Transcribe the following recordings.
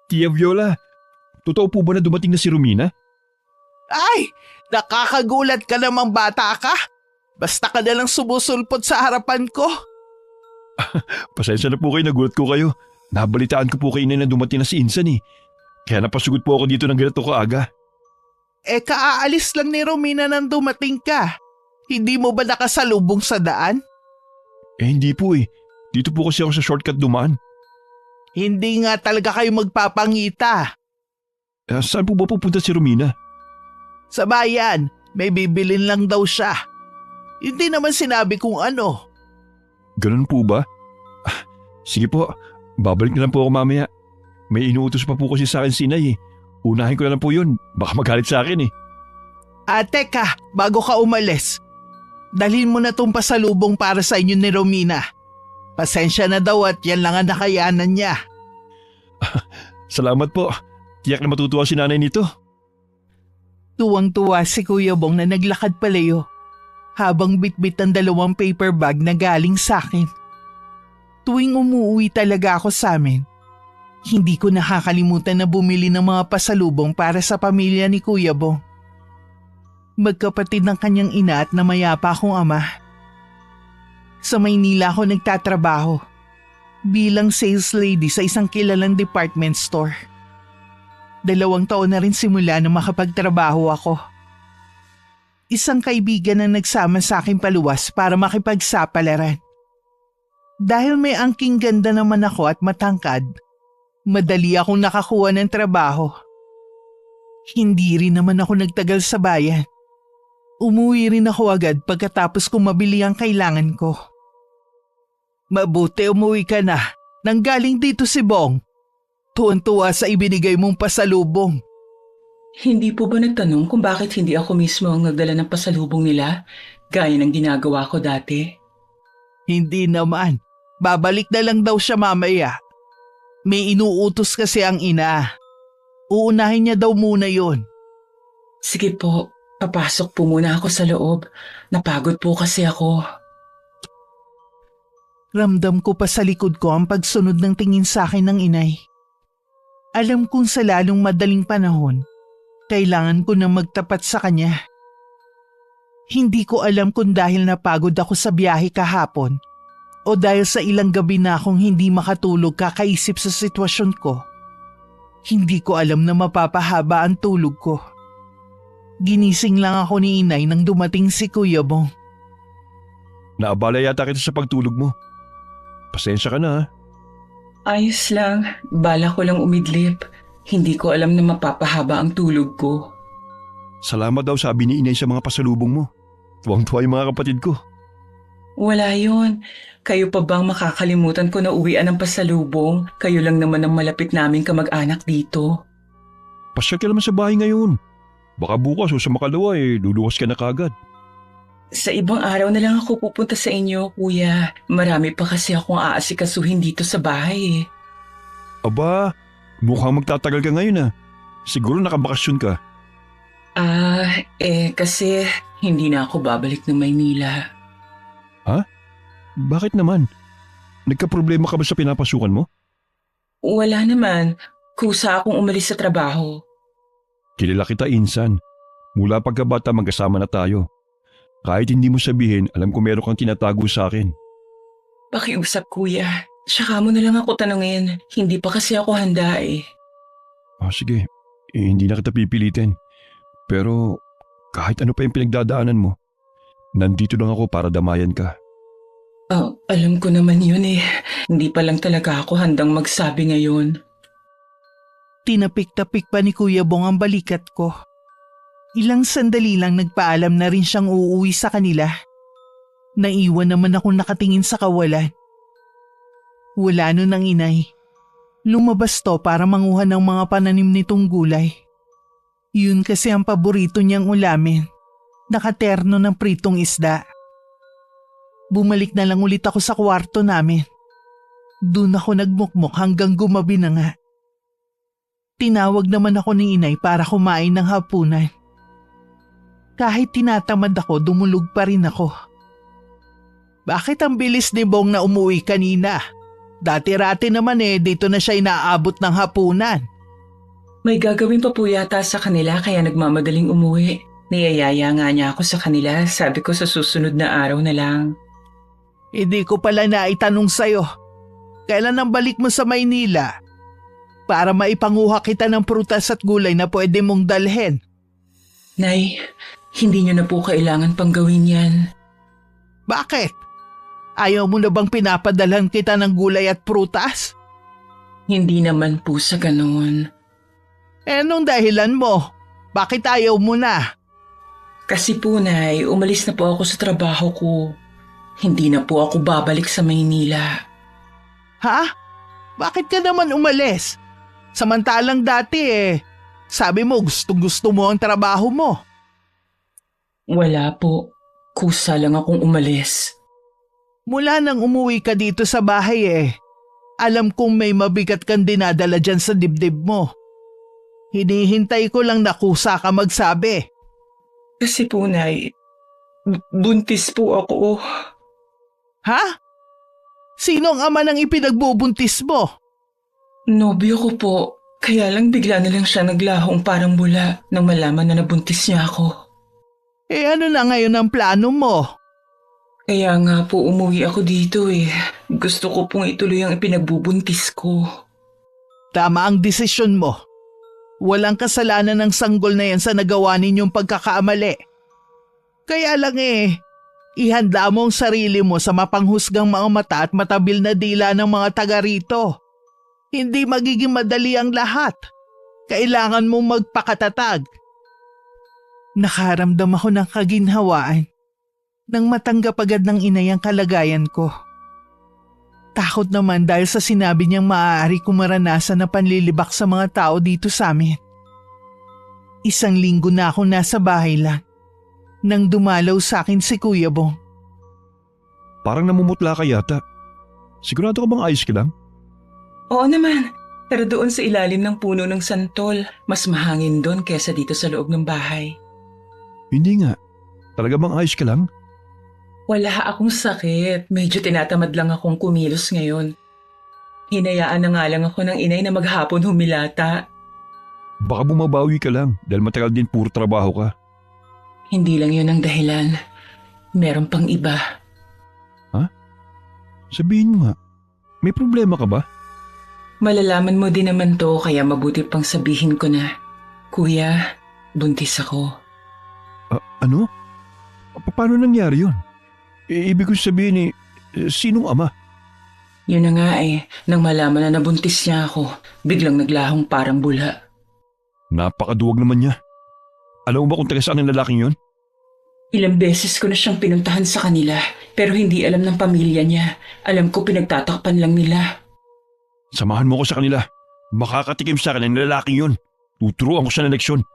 Tia Viola, totoo po ba na dumating na si Romina? Ay, nakakagulat ka namang bata ka. Basta ka nalang sumusulpot sa harapan ko. Pasensya na po kayo, nagulat ko kayo. Nabalitaan ko po kayo na dumating na si Insan eh. Kaya napasugod po ako dito ng ganito kaaga. Kaaalis lang ni Romina nang dumating ka. Hindi mo ba nakasalubong sa daan? Hindi po eh. Dito po kasi ako sa shortcut dumaan. Hindi nga talaga kayo magpapangita. Saan po ba pupunta si Romina? Sa bayan, may bibilin lang daw siya. Hindi naman sinabi kung ano. Ganun po ba? Sige po, babalik na lang po ako mamaya. May inuutos pa po kasi sa akin si Inay eh. Unahin ko na lang po yun, baka magalit sa akin eh. Teka, bago ka umalis. Dalhin mo na tong pasalubong para sa inyo ni Romina. Pasensya na daw at yan lang ang nakayanan niya. Salamat po. Tiyak na matutuwa si nanay nito. Tuwang-tuwa si Kuya Bong na naglakad palayo habang bitbit ang 2 paper bag na galing sa akin. Tuwing umuwi talaga ako sa amin, hindi ko nakakalimutan na bumili ng mga pasalubong para sa pamilya ni Kuya Bong. Magkapatid ng kanyang ina at namayapa akong ama. Sa Maynila ako nagtatrabaho bilang sales lady sa isang kilalang department store. 2 taon na rin simula na makapagtrabaho ako. Isang kaibigan ang nagsama sa akin paluwas para makipagsapalaran. Dahil may angking ganda naman ako at matangkad, madali akong nakakuha ng trabaho. Hindi rin naman ako nagtagal sa bayan. Umuwi rin ako agad pagkatapos kong mabili ang kailangan ko. Mabuti umuwi ka na, nanggaling dito si Bong. Tuwan-tuwa sa ibinigay mong pasalubong. Hindi po ba nagtanong kung bakit hindi ako mismo ang nagdala ng pasalubong nila, gaya ng ginagawa ko dati? Hindi naman. Babalik na lang daw siya mamaya. May inuutos kasi ang ina. Uunahin niya daw muna yon. Sige po, papasok po muna ako sa loob. Napagod po kasi ako. Ramdam ko pa sa likod ko ang pagsunod ng tingin sa akin ng inay. Alam kong sa lalong madaling panahon, kailangan ko na magtapat sa kanya. Hindi ko alam kung dahil napagod ako sa biyahe kahapon o dahil sa ilang gabi na akong hindi makatulog kakaisip sa sitwasyon ko. Hindi ko alam na mapapahaba ang tulog ko. Ginising lang ako ni inay nang dumating si Kuya Bong. Naabala yata kita sa pagtulog mo. Pasensya ka na ha. Ayos lang, bala ko lang umidlip. Hindi ko alam na mapapahaba ang tulog ko. Salamat daw sabi ni Inay sa mga pasalubong mo. Tuwang-tuwa yung mga kapatid ko. Wala yun. Kayo pa bang makakalimutan ko na uwian ng pasalubong? Kayo lang naman ang malapit naming kamag-anak dito. Pasyal ka naman sa bahay ngayon. Baka bukas o sa makalawa luluwas ka na kagad. Sa ibang araw na lang ako pupunta sa inyo, kuya. Marami pa kasi akong aasikasuhin dito sa bahay. Aba, mukhang magtatagal ka ngayon ah. Siguro nakabakasyon ka. Kasi hindi na ako babalik ng Maynila. Ha? Bakit naman? Nagka-problema ka ba sa pinapasukan mo? Wala naman. Kusa akong umalis sa trabaho. Kilala kita, Insan. Mula pagkabata magkasama na tayo. Kahit hindi mo sabihin, alam ko meron kang tinatago sa akin. Pakiusap, kuya. Tsaka mo na lang ako tanungin. Hindi pa kasi ako handa eh. Sige. Hindi na kita pipilitin. Pero kahit ano pa yung pinagdadaanan mo, nandito lang ako para damayan ka. Alam ko naman yun eh. Hindi pa lang talaga ako handang magsabi ngayon. Tinapik-tapik pa ni Kuya Bong ang balikat ko. Ilang sandali lang nagpaalam na rin siyang uuwi sa kanila. Naiwan naman akong nakatingin sa kawalan. Wala nun ang inay. Lumabas to para manguha ng mga pananim nitong gulay. Yun kasi ang paborito niyang ulamin. Nakaterno ng pritong isda. Bumalik na lang ulit ako sa kwarto namin. Doon ako nagmukmok hanggang gumabi na nga. Tinawag naman ako ni inay para kumain ng hapunan. Kahit tinatamad ako, dumulog pa rin ako. Bakit ang bilis ni Bong na umuwi kanina? Dati-rati naman dito na siya inaabot ng hapunan. May gagawin pa po yata sa kanila kaya nagmamadaling umuwi. Niyayaya nga niya ako sa kanila, sabi ko sa susunod na araw na lang. Hindi ko pala naitanong sa'yo. Kailan ang balik mo sa Maynila? Para maipanguha kita ng prutas at gulay na pwede mong dalhin. Nay, hindi niyo na po kailangan pang gawin yan. Bakit? Ayaw mo na bang pinapadalhan kita ng gulay at prutas? Hindi naman po sa ganoon. Anong dahilan mo? Bakit ayaw mo na? Kasi po, Nay, umalis na po ako sa trabaho ko. Hindi na po ako babalik sa Maynila. Ha? Bakit ka naman umalis? Samantalang dati sabi mo gusto mo ang trabaho mo. Wala po. Kusa lang akong umalis. Mula nang umuwi ka dito sa bahay alam kong may mabigat kang dinadala dyan sa dibdib mo. Hinihintay ko lang na kusa ka magsabi. Kasi po, Nay, buntis po ako. Ha? Sino ang ama ng ipinagbubuntis mo? Nobyo ko po. Kaya lang bigla na lang siya naglahong parang bula nang malaman na nabuntis niya ako. Ano na ngayon ang plano mo? Kaya nga po umuwi ako dito. Gusto ko pong ituloy ang ipinagbubuntis ko. Tama ang desisyon mo. Walang kasalanan ng sanggol na yan sa nagawa ninyong pagkakamali. Kaya lang ihanda mo ang sarili mo sa mapanghusgang mga mata at matabil na dila ng mga taga rito. Hindi magiging madali ang lahat. Kailangan mong magpakatatag. Nakaramdam ako ng kaginhawaan nang matanggap agad ng inay ang kalagayan ko. Takot naman dahil sa sinabi niyang maaari kong maranasan na panlilibak sa mga tao dito sa amin. 1 linggo na ako nasa bahay lang nang dumalaw sa akin si Kuya Bong. Parang namumutla ka yata. Sigurado ka bang ayos ka lang? Oo naman. Pero doon sa ilalim ng puno ng santol, mas mahangin doon kesa dito sa loob ng bahay. Hindi nga. Talaga bang ayos ka lang? Wala akong sakit. Medyo tinatamad lang akong kumilos ngayon. Hinayaan na nga lang ako ng inay na maghapon humilata. Baka bumabawi ka lang dahil matagal din puro trabaho ka. Hindi lang yun ang dahilan. Meron pang iba. Ha? Sabihin mo nga, may problema ka ba? Malalaman mo din naman to kaya mabuti pang sabihin ko na. Kuya, buntis ako. Ano? Paano nangyari yun? Ibig ko sabihin sinong ama? Yun na nga nang malaman na nabuntis niya ako, biglang naglahong parang bula. Napakaduwag naman niya. Alam mo ba kung taga saan ang lalaking yun? Ilang beses ko na siyang pinuntahan sa kanila, pero hindi alam ng pamilya niya. Alam ko pinagtatakpan lang nila. Samahan mo ko sa kanila. Makakatikim sa akin ang lalaking yun. Tuturuan ko siya ng leksyon.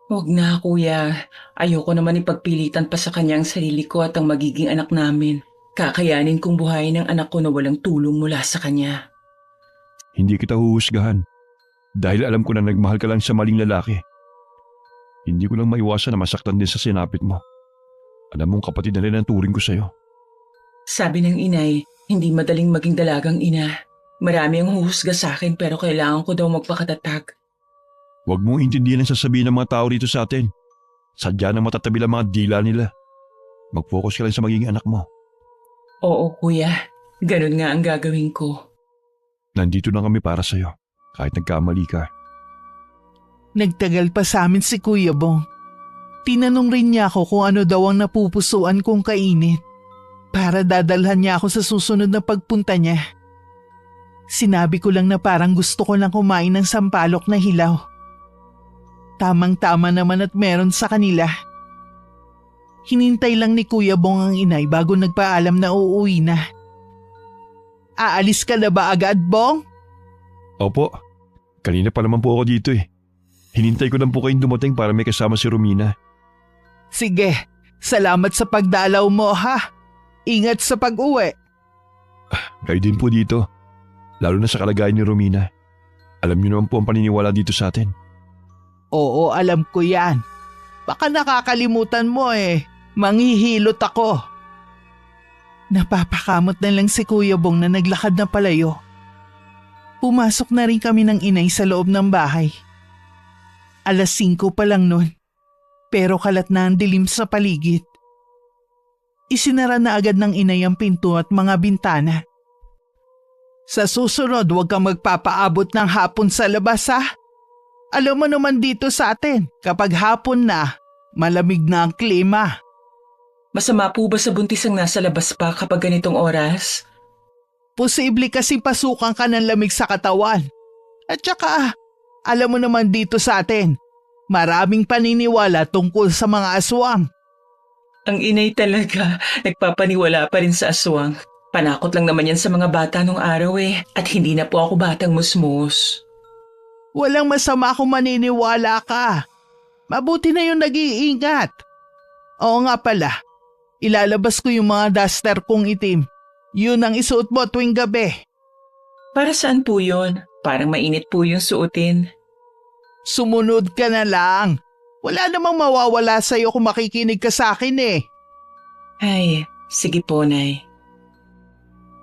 Huwag na, kuya. Ayoko naman ipagpilitan pa sa kanya ang sarili ko at ang magiging anak namin. Kakayanin kong buhayin ang anak ko na walang tulong mula sa kanya. Hindi kita huhusgahan. Dahil alam ko na nagmahal ka lang sa maling lalaki. Hindi ko lang maiwasan na masaktan din sa sinapit mo. Alam mong kapatid na rin ang turing ko sa'yo. Sabi ng inay, hindi madaling maging dalagang ina. Marami ang huhusga sa akin pero kailangan ko daw magpakatatag. Huwag mong intindihin ang sasabihin ng mga tao rito sa atin. Sadya nang matatabi ang mga dila nila. Mag-focus ka lang sa magiging anak mo. Oo, kuya. Ganun nga ang gagawin ko. Nandito na kami para sa'yo, kahit nagkamali ka. Nagtagal pa sa amin si Kuya Bong. Tinanong rin niya ako kung ano daw ang napupusuan kong kainin para dadalhan niya ako sa susunod na pagpunta niya. Sinabi ko lang na parang gusto ko lang kumain ng sampalok na hilaw. Tamang-tama naman at meron sa kanila. Hinintay lang ni Kuya Bong ang inay bago nagpaalam na uuwi na. Aalis ka na ba agad, Bong? Opo, kanina pa naman po ako dito Hinintay ko lang po kayong dumating para may kasama si Romina. Sige, salamat sa pagdalaw mo ha. Ingat sa pag-uwi. Kayo din po dito, lalo na sa kalagayan ni Romina. Alam niyo naman po ang paniniwala dito sa atin. Oo, alam ko yan. Baka nakakalimutan mo Manghihilot ako. Napapakamot na lang si Kuya Bong na naglakad na palayo. Pumasok na rin kami ng inay sa loob ng bahay. 5:00 pa lang nun, pero kalat na ang dilim sa paligid. Isinara na agad ng inay ang pinto at mga bintana. Sa susunod, huwag kang magpapaabot ng hapon sa labas ha. Alam mo naman dito sa atin, kapag hapon na, malamig na ang klima. Masama po ba sa buntis ang nasa labas pa kapag ganitong oras? Posible kasi pasukan ka ng lamig sa katawan. At saka, alam mo naman dito sa atin, maraming paniniwala tungkol sa mga aswang. Ang inay talaga, nagpapaniwala pa rin sa aswang. Panakot lang naman yan sa mga bata nung araw at hindi na po ako batang musmus. Walang masama kung maniniwala ka. Mabuti na yung nag-iingat. Oo nga pala, ilalabas ko yung mga duster kong itim. Yun ang isuot mo tuwing gabi. Para saan po yun? Parang mainit po yung suotin. Sumunod ka na lang. Wala namang mawawala sa'yo kung makikinig ka sa akin Ay, sige po, Nay.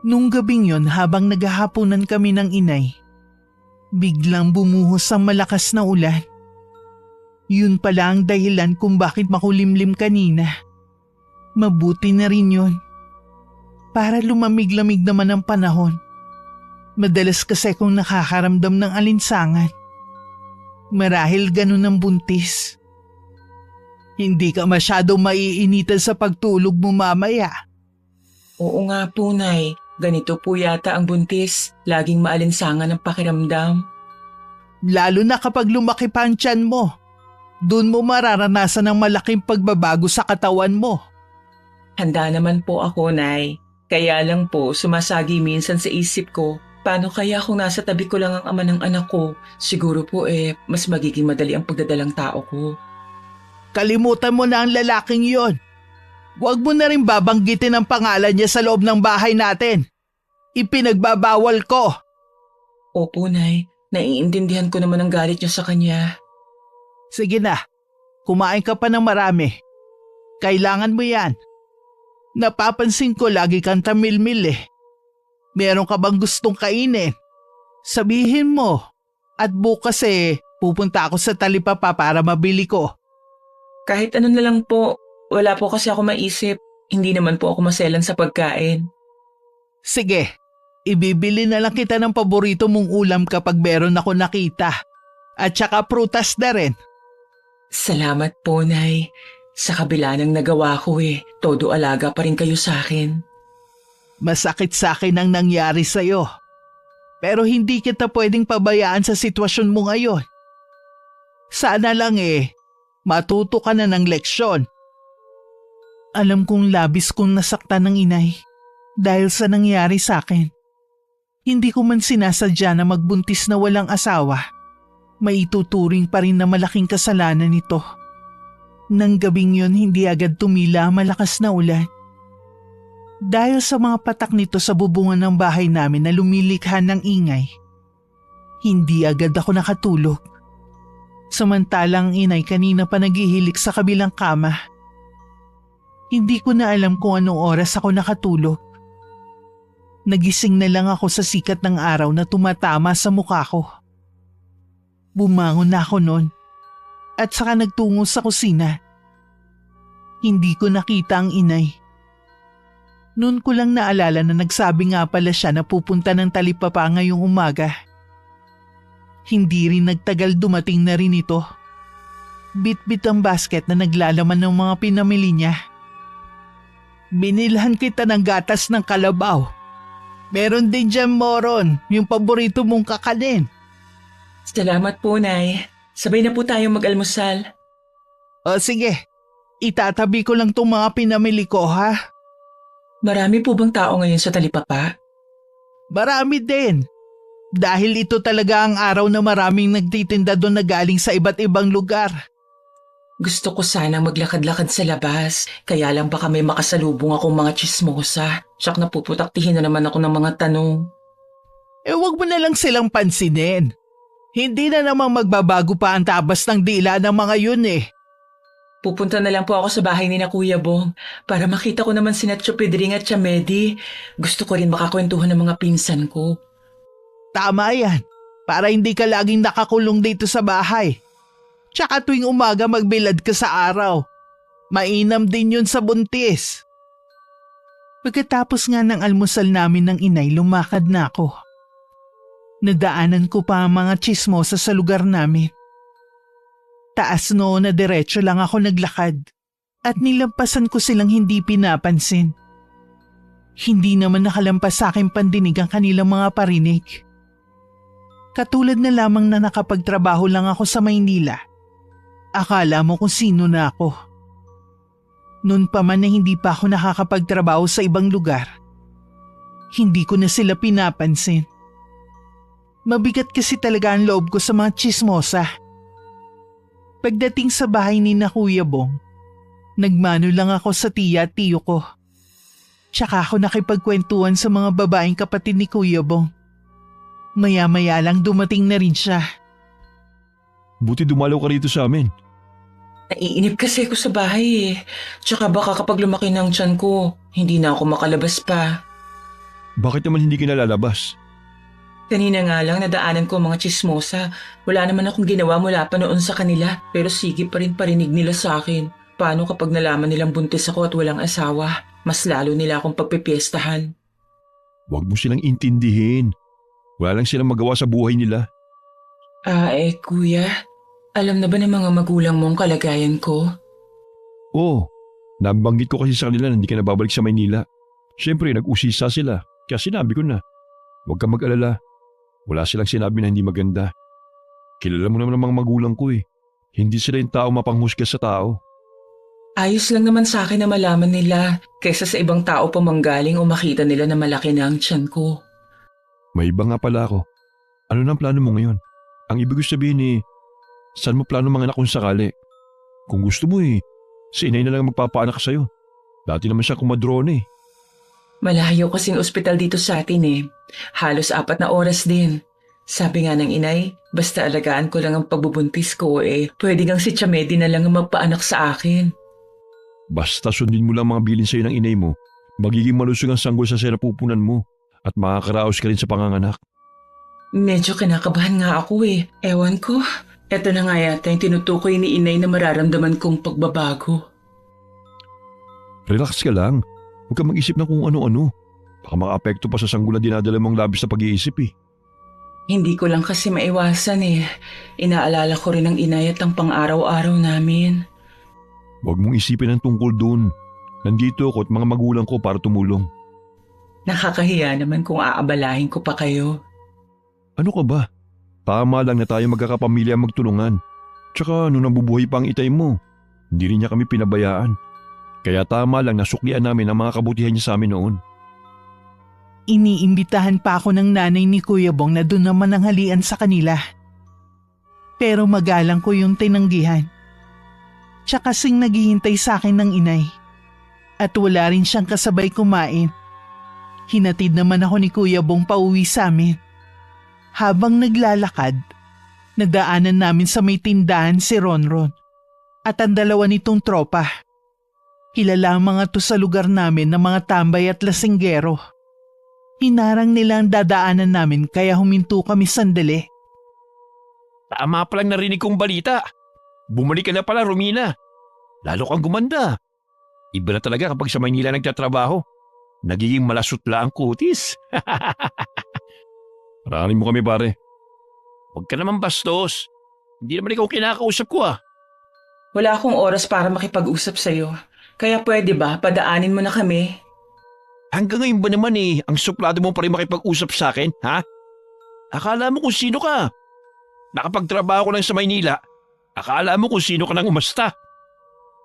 Nung gabing yon habang naghahaponan kami ng inay, biglang bumuhos ang malakas na ulan. Yun pala ang dahilan kung bakit makulimlim kanina. Mabuti na rin yun. Para lumamig-lamig naman ang panahon. Madalas kasi kung nakakaramdam ng alinsangan. Marahil ganun ang buntis. Hindi ka masyadong maiinitan sa pagtulog mo mamaya. Oo nga po, Nay. Ganito po yata ang buntis. Laging maalinsangan ang pakiramdam. Lalo na kapag lumaki pa ang tiyan mo. Doon mo mararanasan ang malaking pagbabago sa katawan mo. Handa naman po ako, Nay. Kaya lang po, sumasagi minsan sa isip ko, paano kaya kung nasa tabi ko lang ang ama ng anak ko? Siguro po mas magiging madali ang pagdadalang tao ko. Kalimutan mo na ang lalaking yon. Huwag mo na rin babanggitin ang pangalan niya sa loob ng bahay natin. Ipinagbabawal ko. Opo, Nay. Naiintindihan ko naman ang galit niyo sa kanya. Sige na, kumain ka pa ng marami. Kailangan mo yan. Napapansin ko lagi kang tamilmil Meron ka bang gustong kainin? Sabihin mo. At bukas pupunta ako sa talipapa para mabili ko. Kahit ano na lang po, wala po kasi ako maisip. Hindi naman po ako maselan sa pagkain. Sige, ibibili na lang kita ng paborito mong ulam kapag meron ako nakita. At saka prutas na rin. Salamat po, Nay. Sa kabila ng nagawa ko todo alaga pa rin kayo sa akin. Masakit sa akin ang nangyari sa'yo. Pero hindi kita pwedeng pabayaan sa sitwasyon mo ngayon. Sana lang matuto ka na ng leksyon. Alam kong labis kong nasaktan ng inay dahil sa nangyari sa akin. Hindi ko man sinasadya na magbuntis na walang asawa. May ituturing pa rin na malaking kasalanan nito. Nang gabing yun hindi agad tumila malakas na ulan. Dahil sa mga patak nito sa bubungan ng bahay namin na lumilikha ng ingay, hindi agad ako nakatulog. Samantalang inay kanina pa naghihilik sa kabilang kama. Hindi ko na alam kung anong oras ako nakatulog. Nagising na lang ako sa sikat ng araw na tumatama sa mukha ko. Bumangon na ako noon at saka nagtungo sa kusina. Hindi ko nakita ang inay. Noon ko lang naalala na nagsabi nga pala siya na pupunta ng talipapa ngayong umaga. Hindi rin nagtagal dumating na rin ito. Bit-bit ang basket na naglalaman ng mga pinamili niya. Binilhan kita ng gatas ng kalabaw. Meron din dyan moron, yung paborito mong kakanin. Salamat po, Nay. Sabay na po tayong mag-almusal. O sige, itatabi ko lang tong mga pinamili ko ha. Marami po bang tao ngayon sa talipapa? Marami din. Dahil ito talaga ang araw na maraming nagtitinda doon na galing sa iba't ibang lugar. Gusto ko sanang maglakad-lakad sa labas, kaya lang baka may makasalubong akong mga tsismosa. Tsak napuputaktihin na naman ako ng mga tanong. Wag mo na lang silang pansinin. Hindi na namang magbabago pa ang tabas ng dila ng mga yun Pupunta na lang po ako sa bahay ni na Kuya Bong para makita ko naman sina Tio Pedring at Tia Medi. Gusto ko rin makakwentuhan ng mga pinsan ko. Tama yan. Para hindi ka laging nakakulong dito sa bahay. Tsaka tuwing umaga magbilad ka sa araw. Mainam din yun sa buntis. Pagkatapos nga ng almusal namin ng inay, lumakad na ako. Nadaanan ko pa ang mga tsismosa sa lugar namin. Taas noon na diretso lang ako naglakad at nilampasan ko silang hindi pinapansin. Hindi naman nakalampas sa aking pandinig ang kanilang mga parinig. Katulad na lamang na nakapagtrabaho lang ako sa Maynila. Akala mo kung sino na ako. Noon pa man na hindi pa ako nakakapagtrabaho sa ibang lugar, hindi ko na sila pinapansin. Mabigat kasi talaga ang loob ko sa mga tsismosa. Pagdating sa bahay ni na Kuya Bong, nagmano lang ako sa tiya at tiyo ko. Tsaka ako nakipagkwentuhan sa mga babaeng kapatid ni Kuya Bong. Maya-maya lang dumating na rin siya. Buti dumalaw ka rito sa amin. Naiinip kasi ako sa bahay eh. Tsaka baka kapag lumaki ng tiyan ko, hindi na ako makalabas pa. Bakit naman hindi ka nalalabas? Kanina nga lang nadaanan ko ang mga tsismosa. Wala naman akong ginawa mula pa noon sa kanila. Pero sige pa rin parinig nila sa akin. Paano kapag nalaman nilang buntis ako at walang asawa? Mas lalo nila akong pagpipiestahan. Huwag mo silang intindihin. Wala lang silang magawa sa buhay nila. Kuya, alam na ba ng mga magulang mo ang kalagayan ko? Oo, nabanggit ko kasi sa kanila na hindi ka na babalik sa Maynila. Siyempre, nag-usisa sila. Kaya sinabi ko na, huwag kang mag-alala. Wala silang sinabi na hindi maganda. Kilala mo naman ang mga magulang ko eh. Hindi sila yung tao mapanghusga sa tao. Ayos lang naman sa akin na malaman nila kaysa sa ibang tao pa manggaling o makita nila na malaki na ang tiyan ko. May iba nga pala ako. Ano na ang plano mo ngayon? Ang ibig ko sabihin eh, saan mo plano manganak kung sakali? Kung gusto mo eh, si inay na lang magpapaanak sa'yo. Dati naman siya kumadrone eh. Malayo kasing ospital dito sa atin eh. Halos 4 na oras din. Sabi nga ng inay, basta alagaan ko lang ang pagbubuntis ko eh, pwede kang si Chamedi na lang ang magpaanak sa akin. Basta sundin mo lang mga bilin sa'yo ng inay mo, magiging malusog ang sanggol sa sinapupunan mo at makakaraos ka rin sa panganganak. Medyo kinakabahan nga ako eh. Ewan ko, eto na nga yata yung tinutukoy ni inay na mararamdaman kong pagbabago. Relax ka lang. Huwag kang mag-isip ng kung ano-ano. Baka maka-apekto pa sa sanggol na dinadala mong labis na pag-iisip eh. Hindi ko lang kasi maiwasan eh. Inaalala ko rin ang inay at ang pang-araw-araw namin. Huwag mong isipin ang tungkol doon. Nandito ako at mga magulang ko para tumulong. Nakakahiya naman kung aabalahin ko pa kayo. Ano ka ba? Tama lang na tayo magkakapamilya magtulungan. Tsaka nung nabubuhay pa ang itay mo, hindi rin niya kami pinabayaan. Kaya tama lang na suklian namin ang mga kabutihan niya sa amin noon. Iniimbitahan pa ako ng nanay ni Kuya Bong na doon naman ang halian sa kanila. Pero magalang ko yung tinanggihan. Tsaka kasing naghihintay sa akin ng inay. At wala rin siyang kasabay kumain. Hinatid naman ako ni Kuya Bong pauwi sa amin. Habang naglalakad, nadaanan namin sa may tindahan si Ronron at ang dalawa nitong tropa. Kilala ang mga to sa lugar namin na mga tambay at lasinggero. Hinarang nila ang dadaanan namin kaya huminto kami sandali. Tama palang narinig kong balita. Bumalik ka na pala, Romina. Lalo kang gumanda. Iba na talaga kapag sa Maynila nagtatrabaho. Nagiging malasutla ang kutis. Paranin mo kami pare. Huwag ka naman bastos. Hindi naman ikaw kinakausap ko ah. Wala akong oras para makipag-usap sa'yo. Kaya pwede ba padaanin mo na kami? Hanggang ngayon ba naman eh, ang suplado mo pa rin makipag-usap sa akin, ha? Akala mo kung sino ka. Nakapagtrabaho ko lang sa Maynila. Akala mo kung sino ka nang umasta.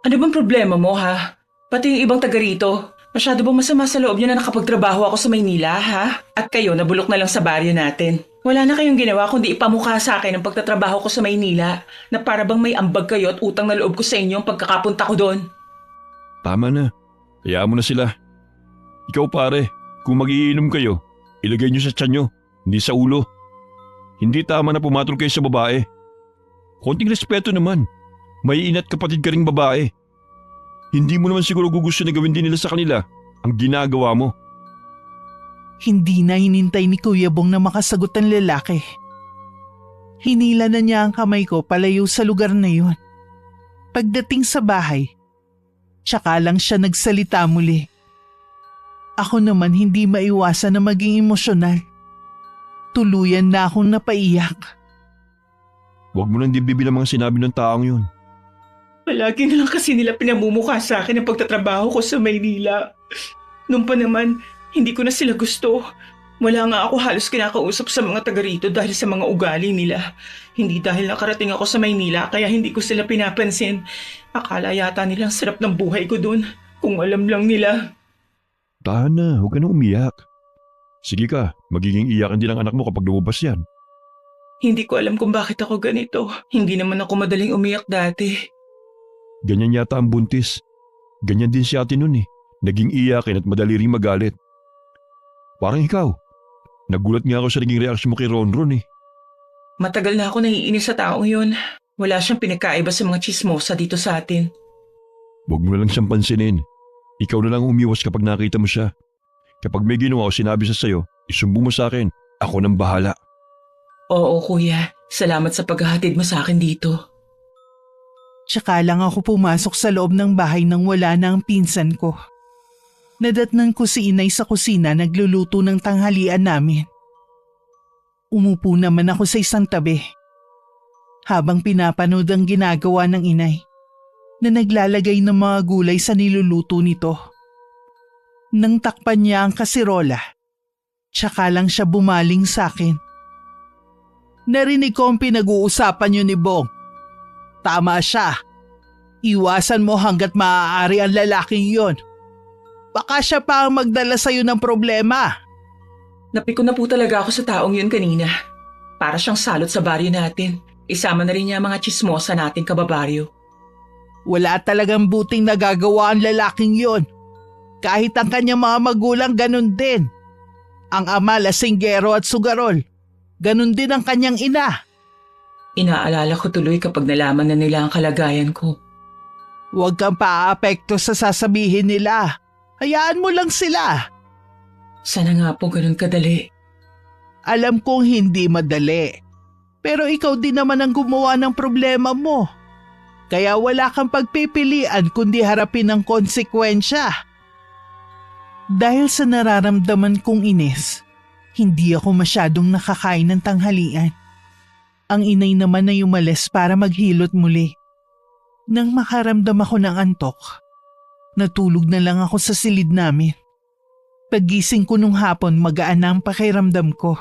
Ano bang problema mo ha? Pati yung ibang taga rito. Masyado bang masama sa loob niyo na nakapagtrabaho ako sa Maynila ha? At kayo nabulok na lang sa baryo natin. Wala na kayong ginawa kundi ipamukha sa akin ang pagtatrabaho ko sa Maynila na para bang may ambag kayo at utang na loob ko sa inyo ang pagkakapunta ko doon. Tama na. Hayaan mo na sila. Ikaw pare, kung magiinom kayo, ilagay nyo sa tiyan nyo, hindi sa ulo. Hindi tama na pumatol kayo sa babae. Konting respeto naman. May ina't kapatid ka ring babae. Hindi mo naman siguro gugusto na gawin din nila sa kanila ang ginagawa mo. Hindi na hinintay ni Kuya Bong na makasagot ang lalaki. Hinila na niya ang kamay ko palayo sa lugar na yun. Pagdating sa bahay, tsaka lang siya nagsalita muli. Ako naman hindi maiwasan na maging emosyonal. Tuluyan na akong napaiyak. Huwag mo nang dibdibin ang mga sinabi ng taong yun. Palagi na lang kasi nila pinamumukha sa akin ang pagtatrabaho ko sa Maynila. Noon pa naman, hindi ko na sila gusto. Wala nga ako halos kinakausap sa mga taga rito dahil sa mga ugali nila. Hindi dahil nakarating ako sa Maynila kaya hindi ko sila pinapansin. Akala yata nilang sarap ng buhay ko doon. Kung alam lang nila. Tahan na, huwag ka na umiyak. Sige ka, magiging iyakan din ang anak mo kapag lumabas yan. Hindi ko alam kung bakit ako ganito. Hindi naman ako madaling umiyak dati. Ganyan yata ang buntis. Ganyan din si ate nun eh. Naging iyakin at madali ring magalit. Parang ikaw. Nagulat nga ako sa naging reaksyon mo kay Ronron eh. Matagal na ako naiinis sa taong yun. Wala siyang pinakaiba sa mga chismosa dito sa atin. Huwag mo na lang siyang pansinin. Ikaw na lang umiwas kapag nakita mo siya. Kapag may ginawa o sinabi siya sa'yo, isumbong mo sa akin. Ako nang bahala. Oo kuya, salamat sa paghahatid mo sa akin dito. Tsaka lang ako pumasok sa loob ng bahay nang wala na ang pinsan ko. Nadatnan ko si inay sa kusina nagluluto ng tanghalian namin. Umupo naman ako sa isang tabi. Habang pinapanood ang ginagawa ng inay, na naglalagay ng mga gulay sa niluluto nito. Nang takpan niya ang kasirola, tsaka lang siya bumaling sa akin. Narinig ko ang pinag-uusapan niyo ni Bong. Tama siya. Iwasan mo hanggat maaari ang lalaking yon. Baka siya pa ang magdala sa'yo ng problema. Napiko na po talaga ako sa taong yun kanina. Para siyang salot sa baryo natin. Isama na rin niya ang mga chismosa nating kababaryo. Wala talagang buting nagagawa ang lalaking yon. Kahit ang kanyang mga magulang ganun din. Ang ama lasinggero at sugarol. Ganun din ang kanyang ina. Inaalala ko tuloy kapag nalaman na nila ang kalagayan ko. Huwag kang paaapekto sa sasabihin nila. Hayaan mo lang sila. Sana nga po ganun kadali. Alam kong hindi madali. Pero ikaw din naman ang gumawa ng problema mo. Kaya wala kang pagpipilian kundi harapin ang konsekwensya. Dahil sa nararamdaman kong inis, hindi ako masyadong nakakain ng tanghalian. Ang inay naman ay umalis para maghilot muli. Nang makaramdam ako ng antok, natulog na lang ako sa silid namin. Paggising ko nung hapon, magaan na ang pakiramdam ko.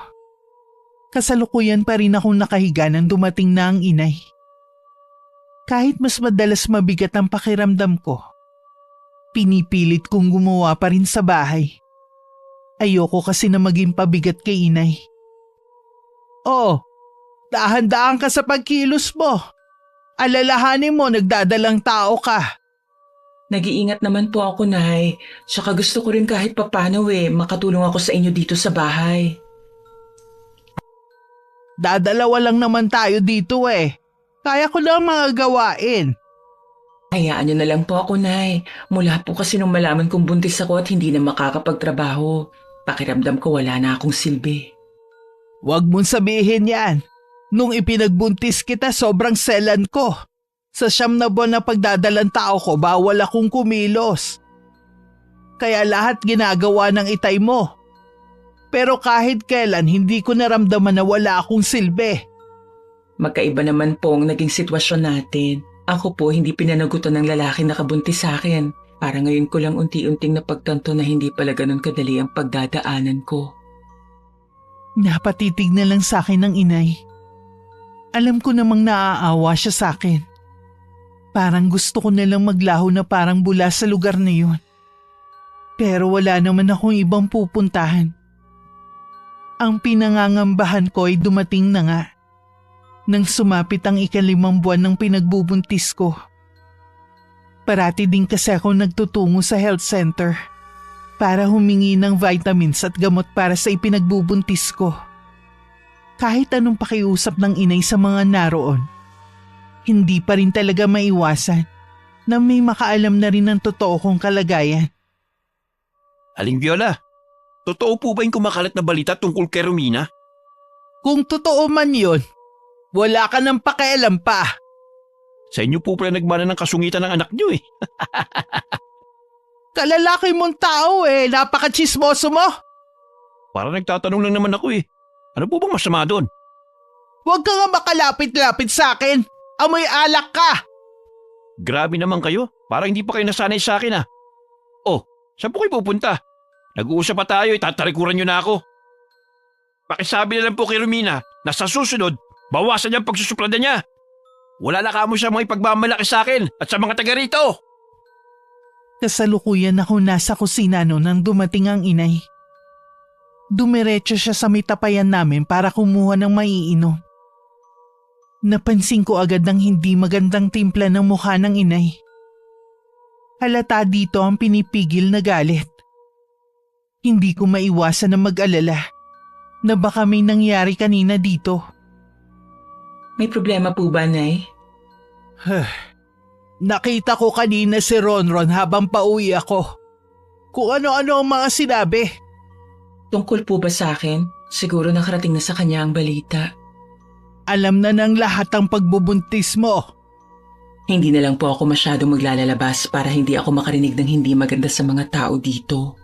Kasalukuyan pa rin akong nakahiga nang dumating na ang inay. Kahit mas madalas mabigat ang pakiramdam ko, pinipilit kong gumawa pa rin sa bahay. Ayoko kasi na maging pabigat kay inay. Oh, dahan-dahan ka sa pagkilos mo. Alalahanin mo, nagdadalang tao ka. Nag-iingat naman po ako, Nay. Tsaka gusto ko rin kahit papano makatulong ako sa inyo dito sa bahay. Dadalawa lang naman tayo dito Kaya ko lang mga gawain. Hayaan niyo na lang po ako, Nay. Mula po kasi nung malaman kong buntis ako at hindi na makakapagtrabaho, pakiramdam ko wala na akong silbi. Huwag mong sabihin yan. Nung ipinagbuntis kita, sobrang selan ko. Sa 9 na buwan na pagdadalang tao ko, bawal akong kumilos. Kaya lahat ginagawa ng itay mo. Pero kahit kailan, hindi ko naramdaman na wala akong silbi. Magkaiba naman po ang naging sitwasyon natin. Ako po hindi pinanagutan ng lalaki na kabuntis sa akin. Para ngayon ko lang unti-unting napagtanto na hindi pala ganun kadali ang pagdadaanan ko. Napatitig na lang sa akin ng inay. Alam ko namang naaawa siya sa akin. Parang gusto ko na lang maglaho na parang bula sa lugar na yun. Pero wala naman akong ibang pupuntahan. Ang pinangangambahan ko ay dumating na nga. Nang sumapit ang 5 buwan ng pinagbubuntis ko. Parati din kasi ako nagtutungo sa health center para humingi ng vitamins at gamot para sa ipinagbubuntis ko. Kahit anong pakiusap ng inay sa mga naroon, hindi pa rin talaga maiwasan na may makaalam na rin ng totoo kong kalagayan. Aling Viola, Totoo po ba yung kumakalat na balita tungkol kay Romina? Kung totoo man yun, wala ka ng pakialam pa. Sa inyo po pala nagmana ng kasungitan ng anak niyo eh. Kalalaki mong tao napaka-chismoso mo. Para nagtatanong lang naman ako eh. Ano po bang masama doon? Huwag ka nga makalapit-lapit sa akin. Amoy alak ka. Grabe naman kayo. Parang hindi pa kayo nasanay sa akin ah. Oh, saan po kayo pupunta? Nag-uusap pa tayo, tatalikuran niyo na ako. Pakisabi na lang po kay Romina na sa susunod, bawasan niya ang pagsusuplada niya. Wala na kamo siya mga ipagmamalaki sa akin at sa mga taga rito. Kasalukuyan ako nasa kusina nang dumating ang inay. Dumiretso siya sa may tapayan namin para kumuha ng maiinom. Napansin ko agad ng hindi magandang timpla ng mukha ng inay. Halata dito ang pinipigil na galit. Hindi ko maiwasan na mag-alala na baka may nangyari kanina dito. May problema po ba, Nay? Nakita ko kanina si Ronron habang pauwi ako. Kung ano-ano ang mga sinabi. Tungkol po ba sa akin? Siguro nakarating na sa kanya ang balita. Alam na ng lahat ang pagbubuntis mo. Hindi na lang po ako masyadong maglalabas para hindi ako makarinig ng hindi maganda sa mga tao dito.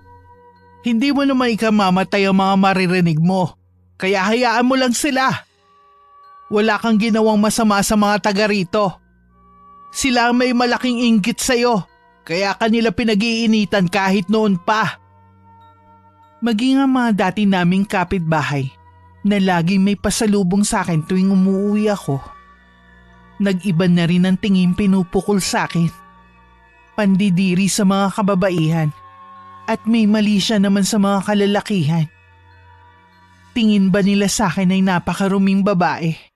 Hindi mo naman ikamamatay ang mga maririnig mo. Kaya hayaan mo lang sila. Wala kang ginawang masama sa mga taga rito. Sila ang may malaking inggit sa'yo. Kaya kanila pinag-iinitan kahit noon pa. Maging ang mga dati naming kapitbahay na laging may pasalubong sa akin tuwing umuwi ako. Nag-iba na rin ang tingin pinupukol sa akin. Pandidiri sa mga kababaihan at may mali siya naman sa mga kalalakihan. Tingin ba nila sa akin ay napakaruming babae?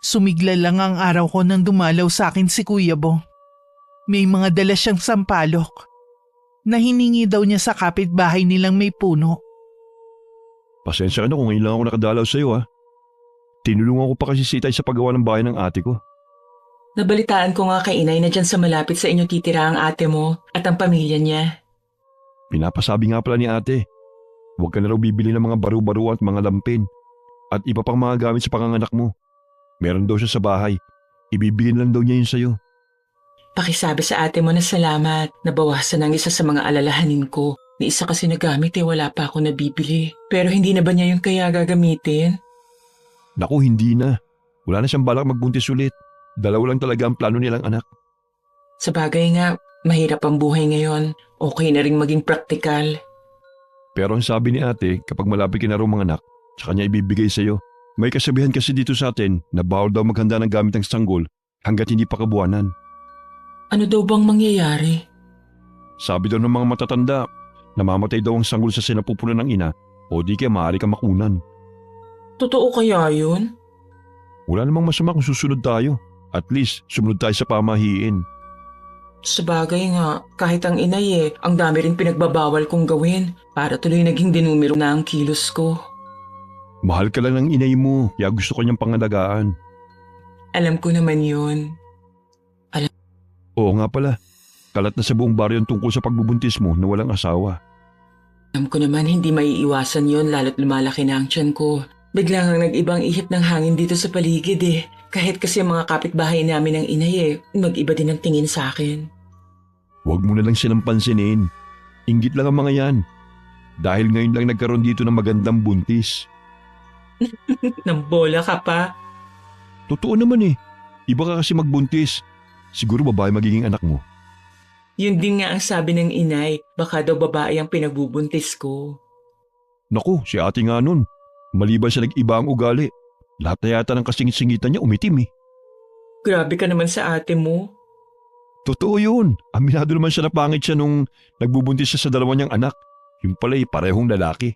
Sumigla lang ang araw ko nang dumalaw sa akin si Kuya Bong. May mga dala siyang sampalok na hiningi daw niya sa kapitbahay nilang may puno. Pasensya ka na kung ngayon lang ako nakadalaw sa iyo ha. Tinulungan ko pa kasi si Itay sa paggawa ng bahay ng ate ko. Nabalitaan ko nga kay inay na dyan sa malapit sa inyo titira ang ate mo at ang pamilya niya. Pinapasabi nga pala ni ate, huwag ka na raw bibili ng mga baru-baro at mga lampin at iba pang mga gamit sa panganganak mo. Meron daw siya sa bahay. Ibibigin lang daw niya yun sa'yo. Pakisabi sa ate mo na salamat. Nabawasan ang isa sa mga alalahanin ko. Ni isa kasi nagamit wala pa ako nabibili. Pero hindi na ba niya yun kaya gagamitin? Naku, hindi na. Wala na siyang balak magbuntis ulit. Dalawa lang talaga ang plano nilang anak. Sa bagay nga, mahirap ang buhay ngayon. Okay na rin maging praktikal. Pero ang sabi ni ate, kapag malapit ka na raw mga anak, tsaka niya ibibigay sa'yo. May kasabihan kasi dito sa atin na bawal daw maghanda ng gamit ng sanggol hanggat hindi pa kabuwanan. Ano daw bang mangyayari? Sabi daw ng mga matatanda, namamatay daw ang sanggol sa sinapupunan ng ina o di kaya maaari ka makunan. Totoo kaya yun? Wala namang masama kung susunod tayo. At least, sumunod tayo sa pamahiin. Sa bagay nga, kahit ang inay ang dami rin pinagbabawal kong gawin para tuloy naging dinumero na ang kilos ko. Mahal ka lang ng inay mo, kaya gusto ko niyang pangalagaan. Alam ko naman yun. Oo nga pala, kalat na sa buong baryo ang tungkol sa pagbubuntis mo na walang asawa. Alam ko naman hindi maiiwasan yun lalo't lumalaki na ang tiyan ko. Biglang ang nag-ibang ihip ng hangin dito sa paligid Kahit kasi mga kapitbahay namin ng inay mag-iba din ang tingin sa akin. Huwag mo na lang silang pansinin. Inggit lang ang mga yan. Dahil ngayon lang nagkaroon dito ng magandang buntis. Nambola ka pa. Totoo naman Iba ka kasi magbuntis. Siguro babae magiging anak mo. Yun din nga ang sabi ng inay, baka daw babae ang pinagbubuntis ko. Naku, si ate nga nun. Maliban sa nag-iba ang ugali. Lahat na yata ng kasingit-singitan niya umitim Grabe ka naman sa ate mo. Totoo yun. Aminado naman siya na pangit siya nung nagbubuntis siya sa dalawa niyang anak. Yung pala'y parehong lalaki.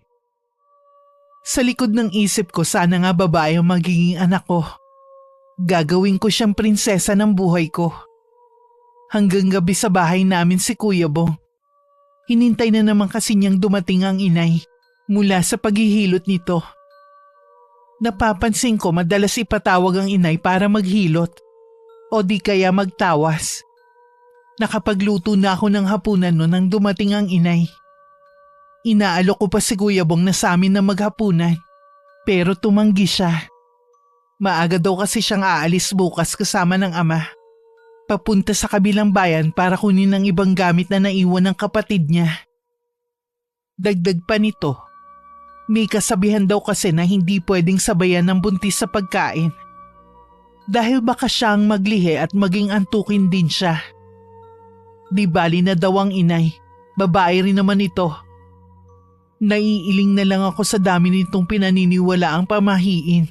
Sa likod ng isip ko sana nga babae ang magiging anak ko. Gagawin ko siyang prinsesa ng buhay ko. Hanggang gabi sa bahay namin si Kuya Bong. Hinintay na naman kasi niyang dumating ang inay mula sa paghihilot nito. Napapansin ko madalas ipatawag ang inay para maghilot o di kaya magtawas. Nakapagluto na ako ng hapunan noon nang dumating ang inay. Inaalok ko pa si Kuya Bong na sa amin na maghapunan, pero tumanggi siya. Maaga daw kasi siyang aalis bukas kasama ng ama. Papunta sa kabilang bayan para kunin ang ibang gamit na naiwan ng kapatid niya. Dagdag pa nito, may kasabihan daw kasi na hindi pwedeng sabayan ng buntis sa pagkain. Dahil baka siyang maglihi at maging antukin din siya. Di bali na daw ang inay, babae rin naman ito. Naiiling na lang ako sa dami nitong pinaniniwala ang pamahiin.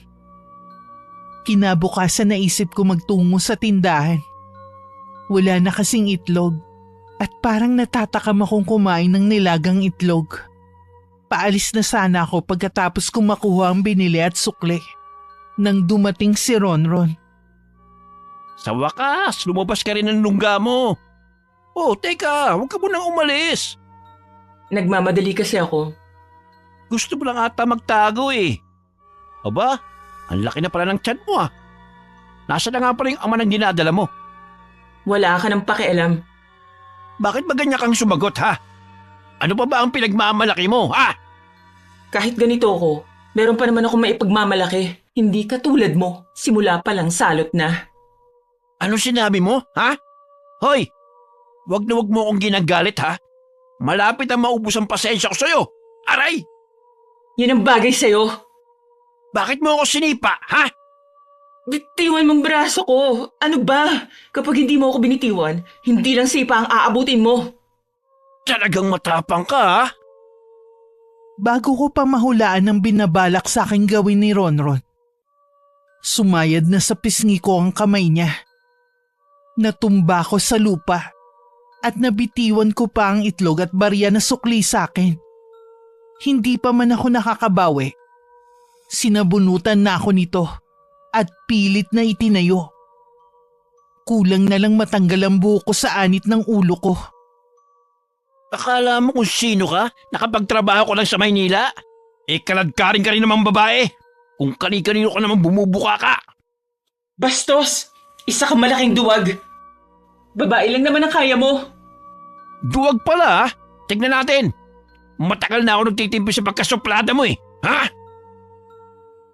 Kinabukasan naisip ko magtungo sa tindahan. Wala na kasing itlog at parang natatakam akong kumain ng nilagang itlog. Paalis na sana ako pagkatapos kong makuha ang binili at sukli. Nang dumating si Ronron. Sa wakas, lumabas ka rin ng lungga mo. Oh, teka, huwag ka munang umalis. Nagmamadali kasi ako. Gusto mo lang ata magtago eh. Aba, ang laki na pala ng tiyan mo ah. Nasa na nga pala yung ama ng dinadala mo. Wala ka ng pakialam. Bakit ba ganyan kang sumagot ha? Ano pa ba ang pinagmamalaki mo ha? Kahit ganito ako, meron pa naman ako maipagmamalaki. Hindi katulad mo, simula pa lang salot na. Ano sinabi mo ha? Hoy, wag na wag mo akong ginagalit ha. Malapit ang maubos ang pasensya ko sa'yo. Aray! Yun ang bagay sa'yo. Bakit mo ako sinipa ha? Bitiwan mong braso ko. Ano ba? Kapag hindi mo ako binitiwan, hindi lang sipa ang aabutin mo. Talagang matapang ka ha? Bago ko pa mahulaan ang binabalak sa aking gawin ni Ronron, sumayad na sa pisngi ko ang kamay niya. Natumba ko sa lupa at nabitiwan ko pa ang itlog at barya na sukli sa akin. Hindi pa man ako nakakabawi. Sinabunutan na ako nito at pilit na itinayo. Kulang na lang matanggal ang buhok ko sa anit ng ulo ko. Akala mo kung sino ka? Nakapagtrabaho ko lang sa Maynila? Kaladkarin ka rin namang babae. Kung kani-kanino ka naman bumubuka ka. Bastos! Isa kang malaking duwag. Babae lang naman ang kaya mo. Duwag pala ha? Tignan natin. Matagal na ako nagtitimpi sa pagkasuplada mo eh. Ha?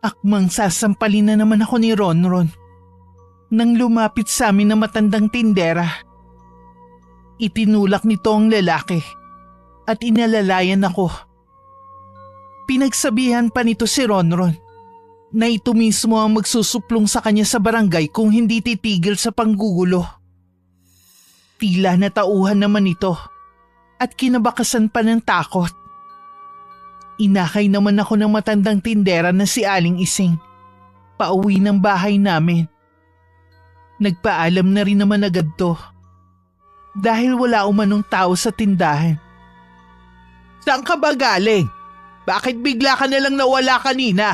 Akmang sasampalin na naman ako ni Ronron. Nang lumapit sa amin na matandang tindera, itinulak nito ang lalaki at inalalayan ako. Pinagsabihan pa nito si Ronron na ito mismo ang magsusuplong sa kanya sa barangay kung hindi titigil sa panggugulo. Tila natauhan naman ito at kinabakasan pa ng takot. Inakay naman ako ng matandang tindera na si Aling Ising. Pauwi ng bahay namin. Nagpaalam na rin naman agad to. Dahil wala umanong tao sa tindahan. Saan ka ba galing? Bakit bigla ka nalang nawala kanina?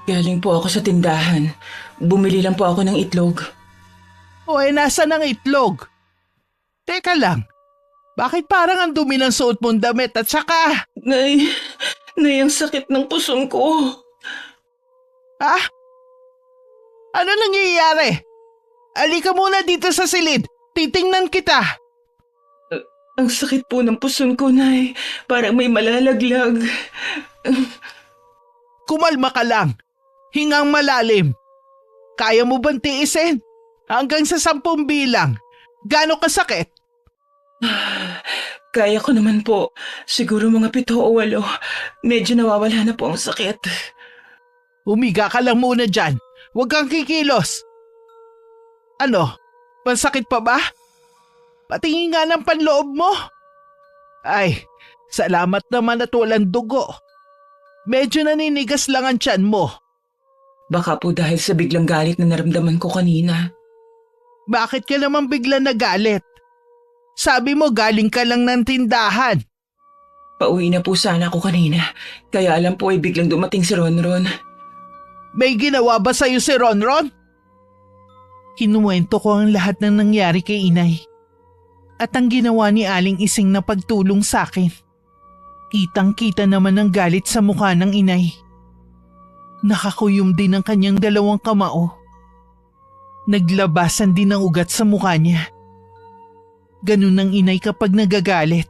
Galing po ako sa tindahan. Bumili lang po ako ng itlog. O nasaan ang itlog? Teka lang. Bakit parang ang dumi ng suot mong damit at saka… Nay, ang sakit ng puson ko. Ah? Ano nangyayari? Alika muna dito sa silid. Titingnan kita. Ang sakit po ng puson ko, Nay. Parang may malalaglag. Kumalma ka lang. Hingang malalim. Kaya mo bang tiisin? Hanggang sa 10 bilang. Gaano kasakit? Kaya ko naman po. Siguro mga 7 o 8. Medyo nawawala na po ang sakit. Humiga ka lang muna dyan. Huwag kang kikilos. Ano? Masakit pa ba? Patingin nga ng panloob mo. Ay, salamat naman at walang dugo. Medyo naninigas lang ang tiyan mo. Baka po dahil sa biglang galit na naramdaman ko kanina. Bakit ka naman bigla nagalit? Sabi mo galing ka lang ng tindahan. Pauwi na po sana ako kanina. Kaya alam po ay biglang dumating si Ronron. May ginawa ba sa'yo si Ronron? Kinuwento ko ang lahat ng nangyari kay inay. At ang ginawa ni Aling Ising na pagtulong sa akin. Kitang-kita naman ang galit sa mukha ng inay. Nakakuyom din ang kanyang 2 kamao. Naglabasan din ang ugat sa mukha niya. Ganun ang inay kapag nagagalit.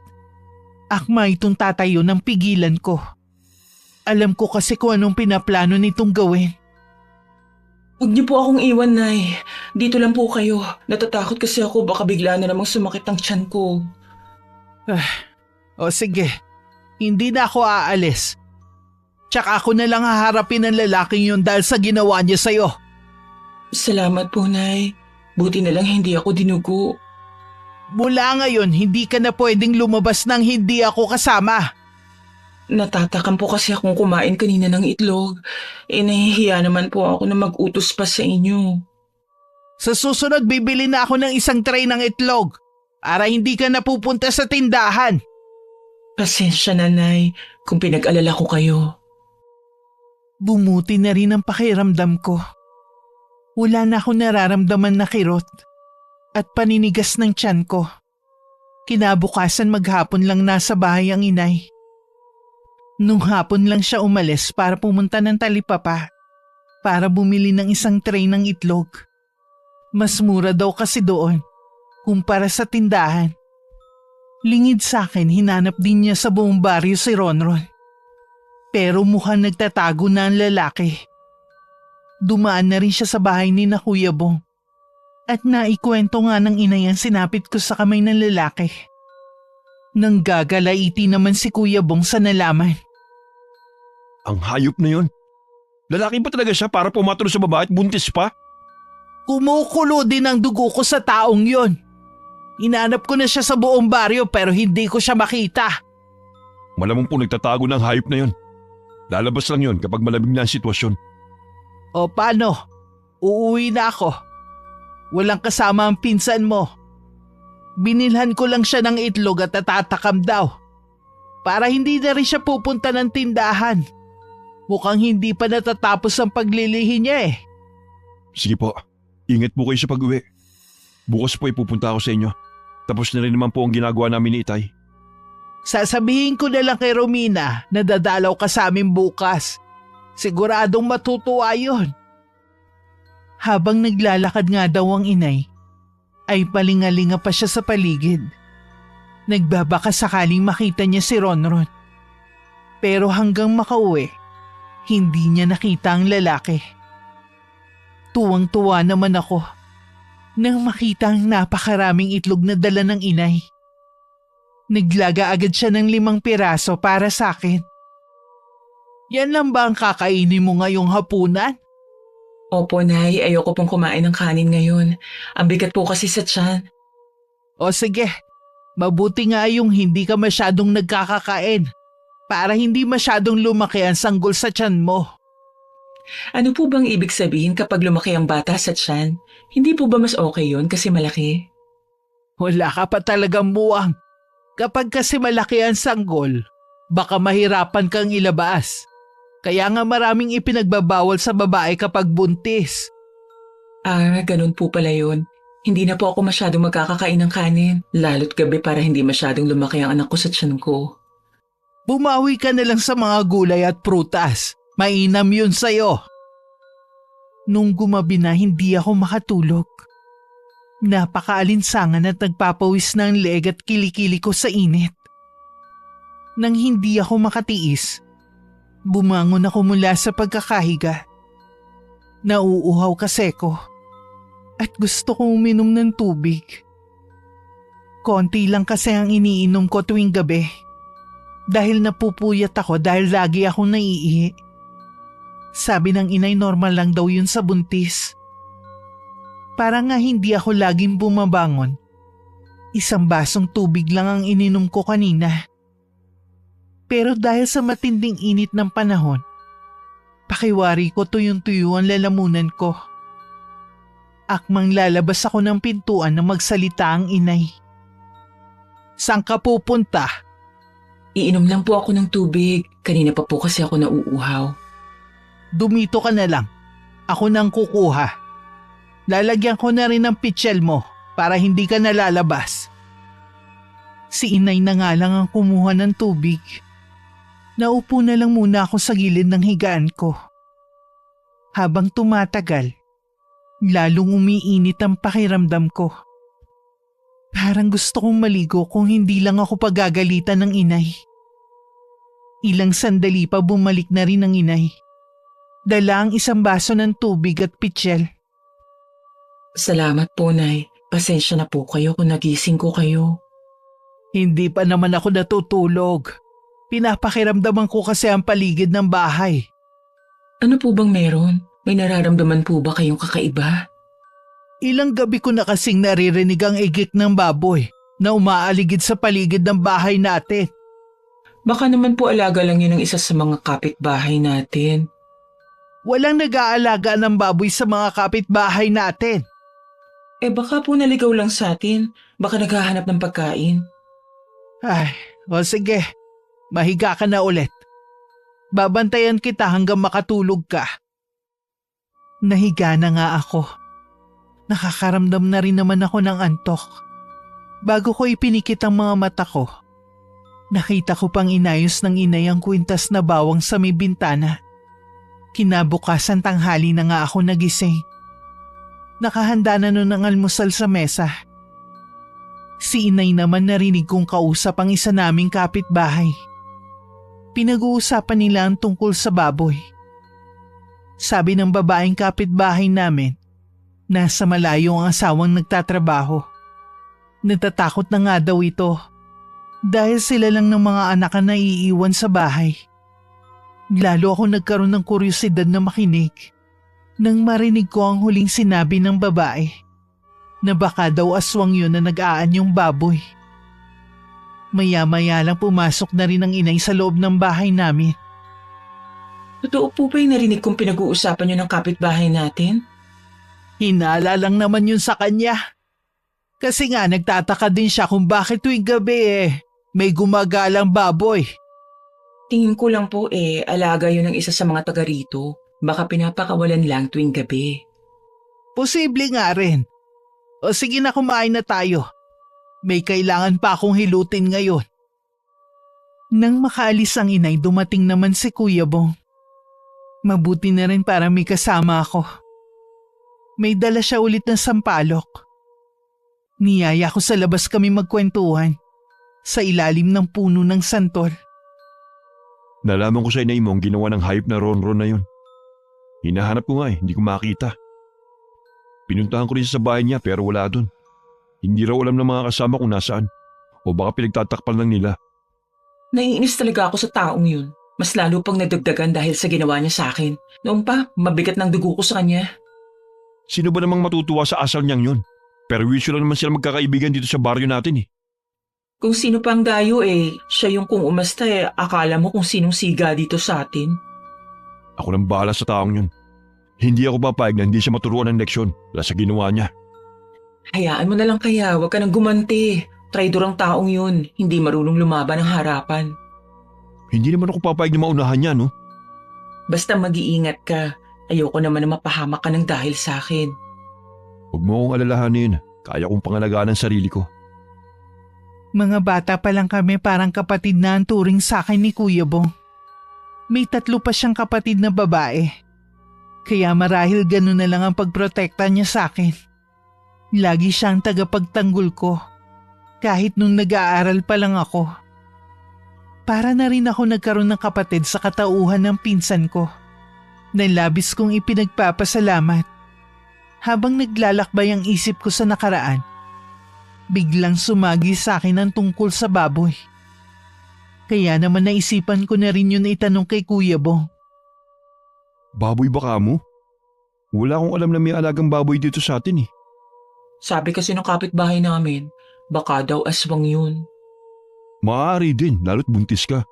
Akma itong tatayo ng pigilan ko. Alam ko kasi kung anong pinaplano nitong gawin. Huwag niyo po akong iwan, Nay. Dito lang po kayo. Natatakot kasi ako baka bigla na namang sumakit ang tiyan ko. O sige, hindi na ako aalis. Tsaka ako na lang haharapin ng lalaking yun dahil sa ginawa niya sa'yo. Salamat po, Nay. Buti na lang hindi ako dinugo. Mula ngayon, hindi ka na pwedeng lumabas nang hindi ako kasama. Natatakam po kasi akong kumain kanina ng itlog. Nahihiya naman po ako na mag-utos pa sa inyo. Sa susunod, bibili na ako ng isang tray ng itlog para hindi ka napupunta sa tindahan. Pasensya na, Nay, kung pinag-alala ko kayo. Bumuti na rin ang pakiramdam ko. Wala na akong nararamdaman na kirot at paninigas ng tiyan ko. Kinabukasan maghapon lang nasa bahay ang inay. Nung hapon lang siya umalis para pumunta ng talipapa para bumili ng isang tray ng itlog. Mas mura daw kasi doon kumpara sa tindahan. Lingid sa akin, hinanap din niya sa buong baryo si Ronron. Pero mukhang nagtatago na ang lalaki. Dumaan na rin siya sa bahay ni na Kuya Bong. At naikwento nga ng inay ang sinapit ko sa kamay ng lalaki. Nang gagalaiti naman si Kuya Bong sa nalaman. Ang hayop na yon. Lalaki ba talaga siya para pumatol sa babae at buntis pa? Kumukulo din ang dugo ko sa taong yon. Inanap ko na siya sa buong baryo pero hindi ko siya makita. Malamang po nagtatago ng hayop na yon. Lalabas lang yon kapag malamig na ang sitwasyon. O paano? Uuwi na ako. Walang kasama ang pinsan mo. Binilhan ko lang siya ng itlog at natatakam daw. Para hindi na rin siya pupunta ng tindahan. Mukhang hindi pa natatapos ang paglilihi niya eh. Sige po, ingat po kayo sa pag-uwi. Bukas po ipupunta ako sa inyo. Tapos na rin naman po ang ginagawa namin ni Itay. Sasabihin ko na lang kay Romina na dadalaw ka sa amin bukas. Siguradong matutuwa yun. Habang naglalakad nga daw ang inay, ay palingalinga pa siya sa paligid. Nagbabaka sakaling makita niya si Ronron. Pero hanggang makauwi, hindi niya nakita ang lalaki. Tuwang-tuwa naman ako nang makita ang napakaraming itlog na dala ng inay. Naglaga agad siya ng 5 piraso para sa akin. Yan lang ba ang kakainin mo ngayong hapunan? Opo, Nay. Ayoko pong kumain ng kanin ngayon. Ang bigat po kasi sa tiyan. O sige, mabuti nga yung hindi ka masyadong nagkakakain para hindi masyadong lumaki ang sanggol sa tiyan mo. Ano po bang ibig sabihin kapag lumaki ang bata sa tiyan? Hindi po ba mas okay yun kasi malaki? Wala ka pa talagang muwang. Kapag kasi malaki ang sanggol, baka mahirapan kang ilabas. Kaya nga maraming ipinagbabawal sa babae kapag buntis. Ganun po pala yun. Hindi na po ako masyadong magkakakain ng kanin, lalo't gabi para hindi masyadong lumaki ang anak ko sa tiyan ko. Bumawi ka na lang sa mga gulay at prutas. Mainam yun sa'yo. Nung gumabi na, hindi ako makatulog. Napakaalinsangan at nagpapawis ng leeg at kilikili ko sa init. Nang hindi ako makatiis, bumangon ako mula sa pagkakahiga. Nauuhaw kasi ko at gusto kong uminom ng tubig. Konti lang kasi ang iniinom ko tuwing gabi dahil napupuyat ako dahil lagi akong naiihi. Sabi ng inay normal lang daw yun sa buntis. Para nga hindi ako laging bumabangon. 1 basong tubig lang ang ininom ko kanina. Pero dahil sa matinding init ng panahon, pakiwari ko tuyong-tuyo ang lalamunan ko. Akmang lalabas ako ng pintuan na magsalita ang inay. Saan ka pupunta? Iinom lang po ako ng tubig. Kanina pa po kasi ako nauuhaw. Dumito ka na lang. Ako nang kukuha. Lalagyan ko na rin ng pitsyel mo para hindi ka nalalabas. Si inay na nga lang ang kumuha ng tubig. Naupo na lang muna ako sa gilid ng higaan ko. Habang tumatagal, lalong umiinit ang pakiramdam ko. Parang gusto kong maligo kung hindi lang ako pagagalitan ng inay. Ilang sandali pa bumalik na rin ang inay. Dala ang isang baso ng tubig at pitsyel. Salamat po, Nay. Pasensya na po kayo kung nagising ko kayo. Hindi pa naman ako natutulog. Pinapakiramdaman ko kasi ang paligid ng bahay. Ano po bang meron? May nararamdaman po ba kayong kakaiba? Ilang gabi ko na kasing naririnig ang igik ng baboy na umaaligid sa paligid ng bahay natin. Baka naman po alaga lang yun ng isa sa mga kapitbahay natin. Walang nag-aalaga ng baboy sa mga kapitbahay natin. Baka po naligaw lang sa atin. Baka naghahanap ng pagkain. Ay, o sige. Mahiga ka na ulit. Babantayan kita hanggang makatulog ka. Nahiga na nga ako. Nakakaramdam na rin naman ako ng antok. Bago ko ipinikit ang mga mata ko, nakita ko pang inayos ng inay ang kwintas na bawang sa may bintana. Kinabukasan tanghali na nga ako nagising. Nakahanda na nun ang almusal sa mesa. Si inay naman narinig kong kausap ang isa naming kapitbahay. Pinag-uusapan nila ang tungkol sa baboy. Sabi ng babaeng kapitbahay namin, nasa malayo ang asawang nagtatrabaho. Natatakot na nga daw ito dahil sila lang ng mga anak ang naiiwan sa bahay. Lalo ako nagkaroon ng kuryosidad na makinig nang marinig ko ang huling sinabi ng babae na baka daw aswang yun na nag-aanyong baboy. Maya-maya lang pumasok na rin ang inay sa loob ng bahay namin. Totoo po ba yung narinig kong pinag-uusapan nyo ng kapitbahay natin? Hinala lang naman yun sa kanya. Kasi nga nagtataka din siya kung bakit tuwing gabi may gumagalang baboy. Tingin ko lang po alaga yun ng isa sa mga taga rito. Baka pinapakawalan lang tuwing gabi. Posible nga rin. O sige na, kumain na tayo. May kailangan pa akong hilutin ngayon. Nang makaalis ang inay, dumating naman si Kuya Bong. Mabuti na rin para may kasama ako. May dala siya ulit ng sampalok. Niyaya ko sa labas kami magkwentuhan sa ilalim ng puno ng santol. Nalaman ko sa inay mo ang ginawa ng hayop na ronron na yun. Hinahanap ko nga hindi ko makita. Pinuntahan ko rin sa bahay niya pero wala dun. Hindi raw alam ng mga kasama kung nasaan o baka pinagtatakpan lang nila. Naiinis talaga ako sa taong yun. Mas lalo pang nadagdagan dahil sa ginawa niya sa akin. Noon pa, mabigat ng dugo ko sa kanya. Sino ba namang matutuwa sa asal niyang yun? Pero usual lang naman sila magkakaibigan dito sa baryo natin. Kung sino pang dayo siya yung kung umasta akala mo kung sinong siga dito sa atin. Ako nang bahala sa taong yun. Hindi ako papayag na hindi siya maturuan ng leksyon dahil sa ginawa niya. Hayaan mo na lang kaya, huwag ka nang gumanti. Traidor ang taong yun, hindi marunong lumaban ng harapan. Hindi naman ako papayag na maunahan niya, no? Basta mag-iingat ka. Ayoko naman na mapahamak ka ng dahil sa akin. Huwag mo akong alalahanin. Kaya kong pangalagaan ang sarili ko. Mga bata pa lang kami, parang kapatid na ang turing sa akin ni Kuya Bong. May 3 pa siyang kapatid na babae. Kaya marahil gano'n na lang ang pagprotekta niya sa akin. Lagi siyang tagapagtanggol ko. Kahit nung nag-aaral pa lang ako. Para na rin ako nagkaroon ng kapatid sa katauhan ng pinsan ko. Na labis kong ipinagpapasalamat. Habang naglalakbay ang isip ko sa nakaraan, biglang sumagi sa akin ang tungkol sa baboy. Kaya naman naisipan ko na rin yun itanong kay Kuya Bong. Baboy ba ka mo? Wala akong alam na may alagang baboy dito sa atin. Sabi kasi ng kapitbahay namin, baka daw aswang yun. Maaari din, lalo't buntis ka.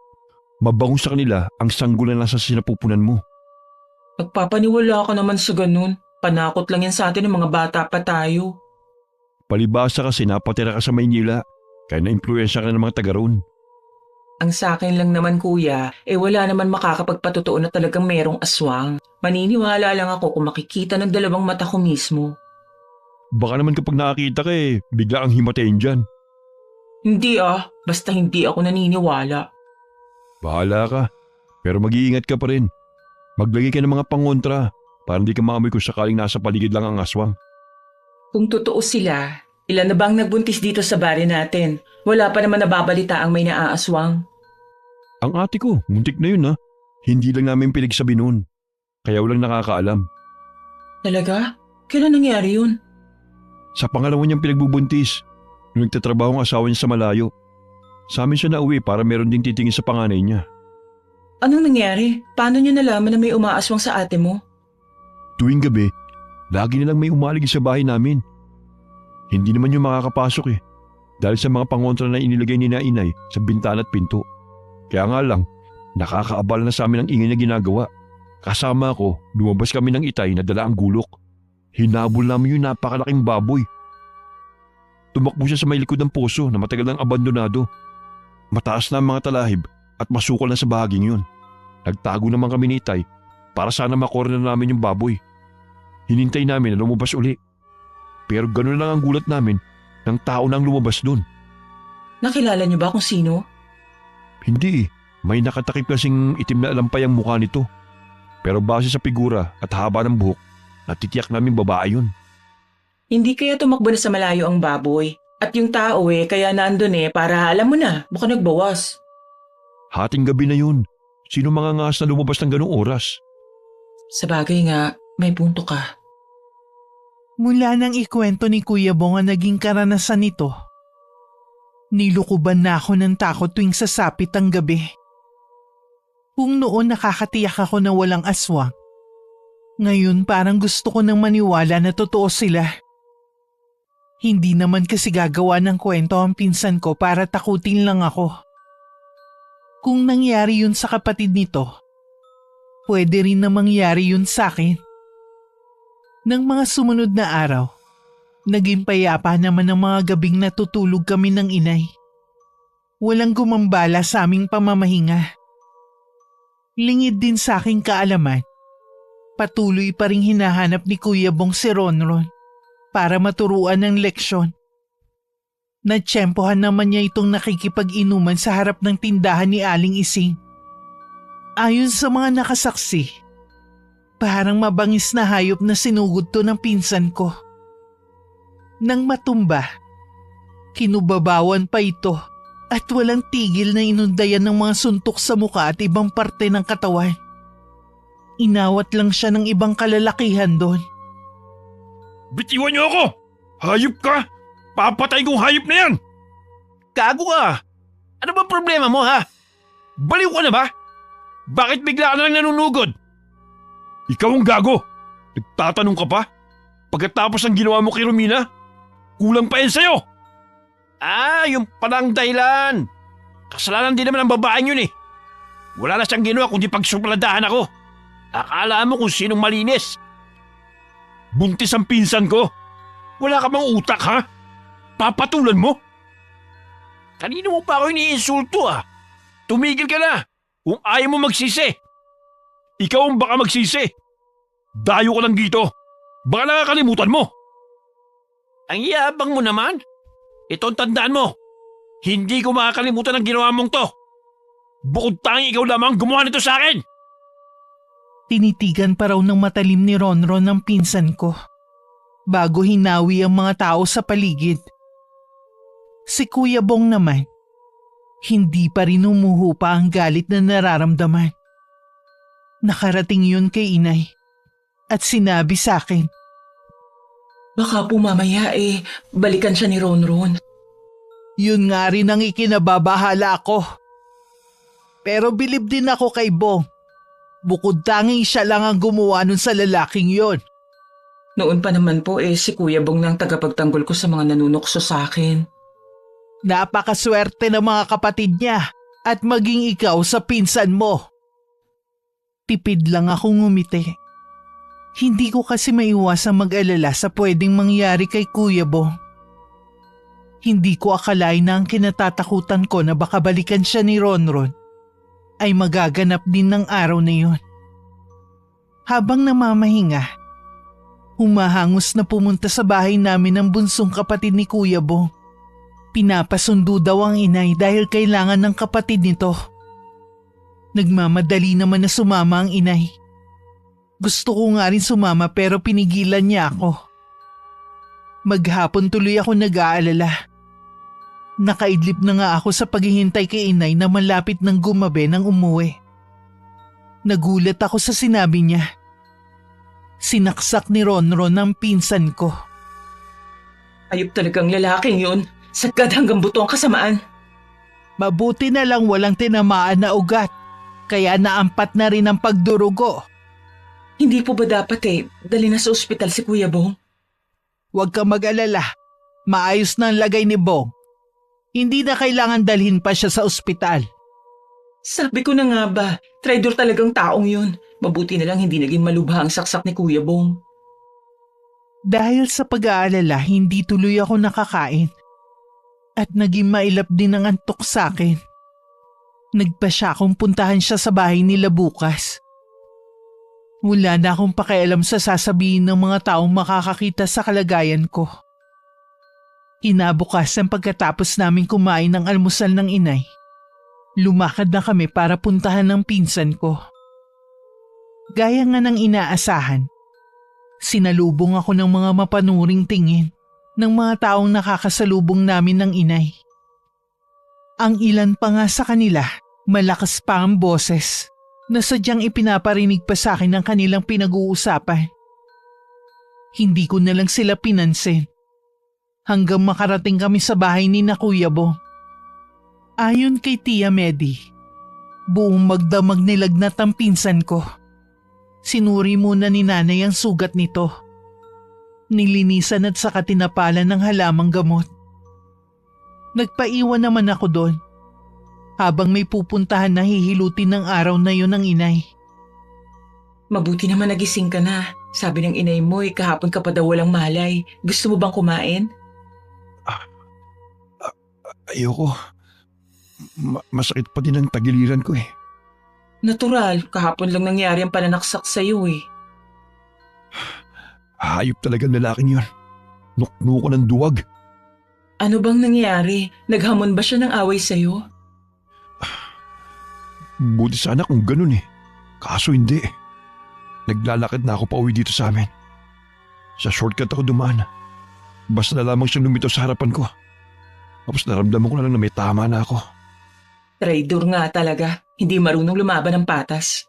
Mabango sa kanila ang sanggol na nasa sinapupunan mo. Nagpapaniwala ka naman sa ganun. Panakot lang yan sa atin ng mga bata pa tayo. Palibasa kasi napatira ka sa Maynila, kaya na-impluensya ka ng mga taga roon. Ang sa akin lang naman kuya, wala naman makakapagpatotoo na talagang merong aswang. Maniniwala lang ako kung makikita ng 2 mata ko mismo. Baka naman kapag nakakita ka bigla ang himatayin dyan. Hindi basta hindi ako naniniwala. Bahala ka, pero mag-iingat ka pa rin. Maglagay ka ng mga pangontra para hindi ka maamoy kung sakaling nasa paligid lang ang aswang. Kung totoo sila, Ilan na bang nagbuntis dito sa bari natin? Wala pa naman nababalita ang may naaaswang. Ang ate ko, muntik na yun ha. Hindi lang namin pinagsabi noon. Kaya walang nakakaalam. Talaga? Kailan nangyari yun? Sa pangalawa niyang pinagbubuntis, nung nagtatrabaho ang asawa niya sa malayo. Sa amin siya nauwi para meron ding titingin sa panganay niya. Anong nangyari? Paano niyo nalaman na may umaaswang sa ate mo? Tuwing gabi, lagi nilang may umalig sa bahay namin. Hindi naman yung makakapasok dahil sa mga pangontra na inilagay ni na inay sa bintana at pinto. Kaya nga lang, nakakaabala na sa amin ang ingay na ginagawa. Kasama ko, lumabas kami ng itay na dala ang gulok. Hinabol namin yung napakalaking baboy. Tumakbo siya sa may likod ng poso na matagal nang abandonado. Mataas na ang mga talahib at masukal na sa bahaging yun. Nagtago naman kami ni itay para sana makorner namin yung baboy. Hinintay namin na lumabas uli. Pero gano'n lang ang gulat namin ng tao nang lumabas dun. Nakilala niyo ba kung sino? Hindi may nakatakip kasing itim na alampay ang mukha nito. Pero base sa figura at haba ng buhok, natitiyak namin babae yun. Hindi kaya tumakbo na sa malayo ang baboy. At yung tao kaya nandun para alam mo na, baka nagbawas. Hating gabi na yun. Sino mga ngas na lumabas ng ganong oras? Sa bagay nga, may punto ka. Mula nang ikwento ni Kuya Bong ang naging karanasan nito, nilukuban na ako ng takot tuwing sasapit ang gabi. Kung noon nakakatiyak ako na walang aswang, ngayon parang gusto ko nang maniwala na totoo sila. Hindi naman kasi gagawa ng kwento ang pinsan ko para takutin lang ako. Kung nangyari yun sa kapatid nito, pwede rin na mangyari yun sa akin. Nang mga sumunod na araw, naging payapa naman ang mga gabing natutulog kami ng inay. Walang gumambala sa aming pamamahinga. Lingid din sa aking kaalaman, patuloy pa ring hinahanap ni Kuya Bong si Ronron para maturuan ng leksyon. Natsyempohan naman niya itong nakikipag-inuman sa harap ng tindahan ni Aling Ising. Ayon sa mga nakasaksi, parang mabangis na hayop na sinugod to ng pinsan ko. Nang matumba, kinubabawan pa ito at walang tigil na inundayan ng mga suntok sa muka at ibang parte ng katawan. Inawat lang siya ng ibang kalalakihan doon. Bitiwan niyo ako! Hayop ka! Papatay kong hayop na yan! Gago ka! Ano ba problema mo ha? Baliw ka na ba? Bakit bigla ka na lang nanunugod? Ikaw ang gago! Nagtatanong ka pa? Pagkatapos ng ginawa mo kay Romina, kulang pa yan sa'yo! Yung palang dahilan. Kasalanan din naman ang babaeng yun eh. Wala na siyang ginawa kundi pagsupladahan ako. Akala mo kung sinong malinis. Buntis ang pinsan ko! Wala ka bang utak ha? Papatulan mo? Kanino mo pa ako iniinsulto ah? Tumigil ka na kung ayaw mo magsisi. Ikaw ang baka magsisi. Dayo ka lang dito. Baka nakakalimutan mo. Ang yabang mo naman. Ito ang tandaan mo. Hindi ko makakalimutan ang ginawa mong to. Bukod tanging ikaw lamang gumawa nito sa akin. Tinitigan pa raw ng matalim ni Ronron ang pinsan ko bago hinawi ang mga tao sa paligid. Si Kuya Bong naman, hindi pa rin umuhupa ang galit na nararamdaman. Nakarating yun kay inay at sinabi sa akin. Baka po mamaya balikan siya ni Ronron. Yun nga rin ang ikinababahala ako. Pero bilib din ako kay Bong. Bukod tanging siya lang ang gumawa nun sa lalaking yon. Noon pa naman po si Kuya Bong nang tagapagtanggol ko sa mga nanunokso sa akin. Napakaswerte ng mga kapatid niya at maging ikaw sa pinsan mo. Tipid lang akong ngumiti. Hindi ko kasi maiwasang mag-alala sa pwedeng mangyari kay Kuya Bong. Hindi ko akalain na ang kinatatakutan ko na baka balikan siya ni Ronron ay magaganap din ng araw na yun. Habang namamahinga, humahangos na pumunta sa bahay namin ang bunsong kapatid ni Kuya Bong. Pinapasundo daw ang inay dahil kailangan ng kapatid nito. Nagmamadali naman na sumama ang inay. Gusto ko nga rin sumama pero pinigilan niya ako. Maghapon tuloy ako nag-aalala. Nakaidlip na nga ako sa paghihintay kay inay na malapit ng gumabi nang umuwi. Nagulat ako sa sinabi niya. Sinaksak ni Ronron ang pinsan ko. Ayop talagang lalaking yun. Sagad hanggang buto ang kasamaan. Mabuti na lang walang tinamaan na ugat, kaya naampat na rin ang pagdurugo. Hindi po ba dapat dali na sa ospital si Kuya Bong? Huwag ka mag-alala, maayos na ang lagay ni Bong. Hindi na kailangan dalhin pa siya sa ospital. Sabi ko na nga ba, traidor talagang taong yun. Mabuti na lang hindi naging malubha ang saksak ni Kuya Bong. Dahil sa pag-aalala, hindi tuloy ako nakakain. At naging mailap din ang antok sa akin. Nagpa siya akong puntahan siya sa bahay nila bukas. Wala na akong pakialam sa sasabihin ng mga taong makakakita sa kalagayan ko. Kinabukasan pagkatapos namin kumain ng almusal ng inay, lumakad na kami para puntahan ng pinsan ko. Gaya nga ng inaasahan, sinalubong ako ng mga mapanuring tingin ng mga taong nakakasalubong namin ng inay. Ang ilan pa nga sa kanila, malakas pa ang boses na sadyang ipinaparinig pa sa akin ng kanilang pinag-uusapan. Hindi ko na lang sila pinansin hanggang makarating kami sa bahay ni na Kuya Bong. Ayon kay Tia Medi, buong magdamag nilagnat ang pinsan ko. Sinuri muna ni nanay ang sugat nito. Nilinisan at saka tinapalan ng halamang gamot. Nagpaiwan naman ako doon habang may pupuntahan na hihilutin ng araw na yun ng inay. Mabuti naman nagising ka na. Sabi ng inay mo kahapon ka pa daw walang malay. Gusto mo bang kumain? Ayoko. Masakit pa din ang tagiliran ko eh. Natural, kahapon lang nangyari ang pananaksak sa'yo eh. Hayop talaga ang lalaking yun. Nukno ko ng duwag. Ano bang nangyari? Naghamon ba siya ng away sa'yo? Buti sana kung ganun eh. Kaso hindi. Naglalakad na ako pa uwi dito sa amin. Sa shortcut ako dumaan. Basta na lamang siyang lumito sa harapan ko. Tapos naramdaman ko na lang na may tama na ako. Traidor nga talaga. Hindi marunong lumaban ng patas.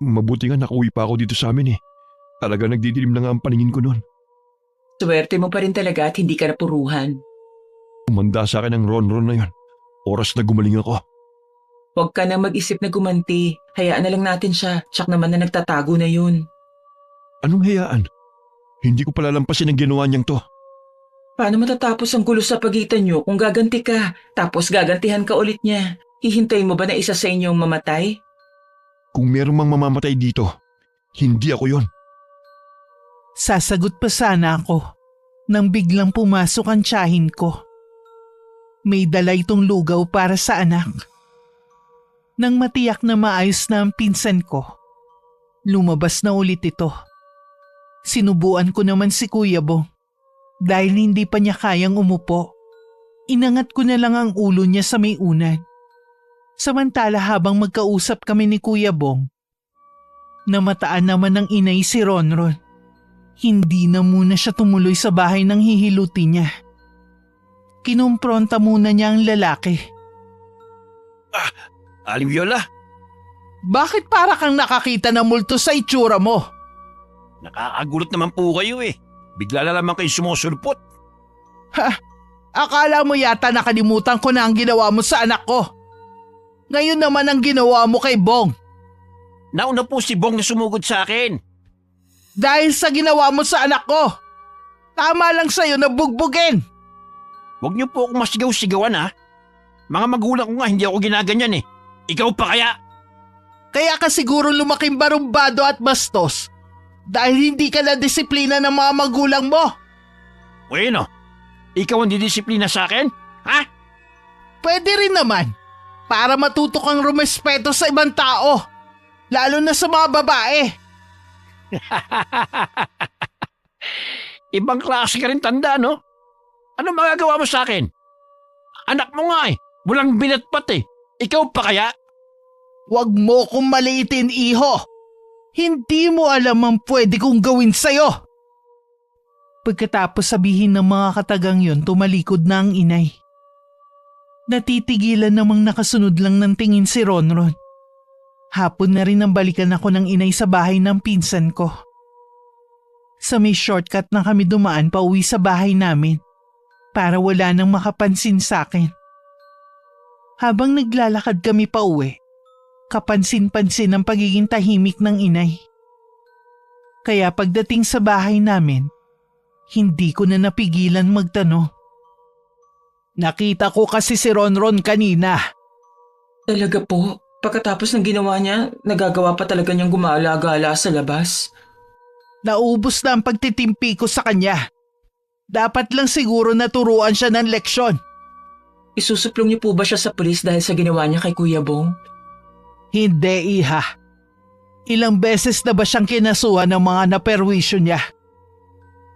Mabuti nga nakauwi pa ako dito sa amin eh. Talaga nagdidilim na nga ang paningin ko noon. Swerte mo pa rin talaga at hindi ka napuruhan. Umanda sa akin ang ron-ron na yun. Oras na gumaling ako. Huwag ka na mag-isip na gumanti. Hayaan na lang natin siya. Tsak naman na nagtatago na yun. Anong hayaan? Hindi ko palalampasin ang ginawa niyang to. Paano matatapos ang gulo sa pagitan niyo kung gaganti ka, tapos gagantihan ka ulit niya? Hihintayin mo ba na isa sa inyong mamatay? Kung merong mang mamamatay dito, hindi ako yon. Sasagot pa sana ako nang biglang pumasok ang tiyahin ko. May dala itong lugaw para sa anak. Nang matiyak na maayos na ang pinsan ko, lumabas na ulit ito. Sinubuan ko naman si Kuya Bong dahil hindi pa niya kayang umupo. Inangat ko na lang ang ulo niya sa may unan. Samantala habang magkausap kami ni Kuya Bong, namataan naman ng inay si Ronron. Hindi na muna siya tumuloy sa bahay ng hihiluti niya. Kinumpronta muna niya ang lalaki. Aling Viola, Bakit para kang nakakita ng multo sa itsura mo? nakakagulat naman po kayo eh. Bigla na lamang kayo sumusulpot. Akala mo yata nakalimutan ko na ang ginawa mo sa anak ko. Ngayon naman ang ginawa mo kay Bong. Nauna po si Bong na sumugod sa akin. Dahil sa ginawa mo sa anak ko. Tama lang sa'yo na bugbugin. Huwag niyo po akong masigaw-sigawan ha. Mga magulang ko nga hindi ako ginaganyan eh. Ikaw pa kaya? Kaya ka siguro lumaking barumbado at bastos. Dahil hindi ka na disiplina ng mga magulang mo. Bueno, ikaw ang didisiplina sa akin? Ha? Pwede rin naman. Para matuto kang rumespeto sa ibang tao. Lalo na sa mga babae. Ibang klase ka rin tanda, no? Ano magagawa mo sa akin? Anak mo nga eh. Walang binatpat eh. Ikaw pa kaya? Huwag mo kong maliitin, iho. Hindi mo alam ang pwede kong gawin sa'yo. Pagkatapos sabihin ng mga katagang yon, tumalikod na ang inay. Natitigilan namang nakasunod lang ng tingin si Ronron. Hapon na rin ang balikan ako ng inay sa bahay ng pinsan ko. Sa may shortcut na kami dumaan pa uwi sa bahay namin para wala nang makapansin sa akin. Habang naglalakad kami pa uwi, kapansin-pansin ang pagiging tahimik ng inay. Kaya pagdating sa bahay namin, hindi ko na napigilan magtanong. Nakita ko kasi si Ronron kanina. Talaga po? Pagkatapos ng ginawa niya, nagagawa pa talaga niyang gumala-gala sa labas? Naubos na ang pagtitimpi ko sa kanya. Dapat lang siguro naturuan siya ng leksyon. Isusuplong niyo po ba siya sa pulis dahil sa ginawa niya kay Kuya Bong? Hindi, iha. Ilang beses na ba siyang kinasuhan ng mga naperwisyo niya?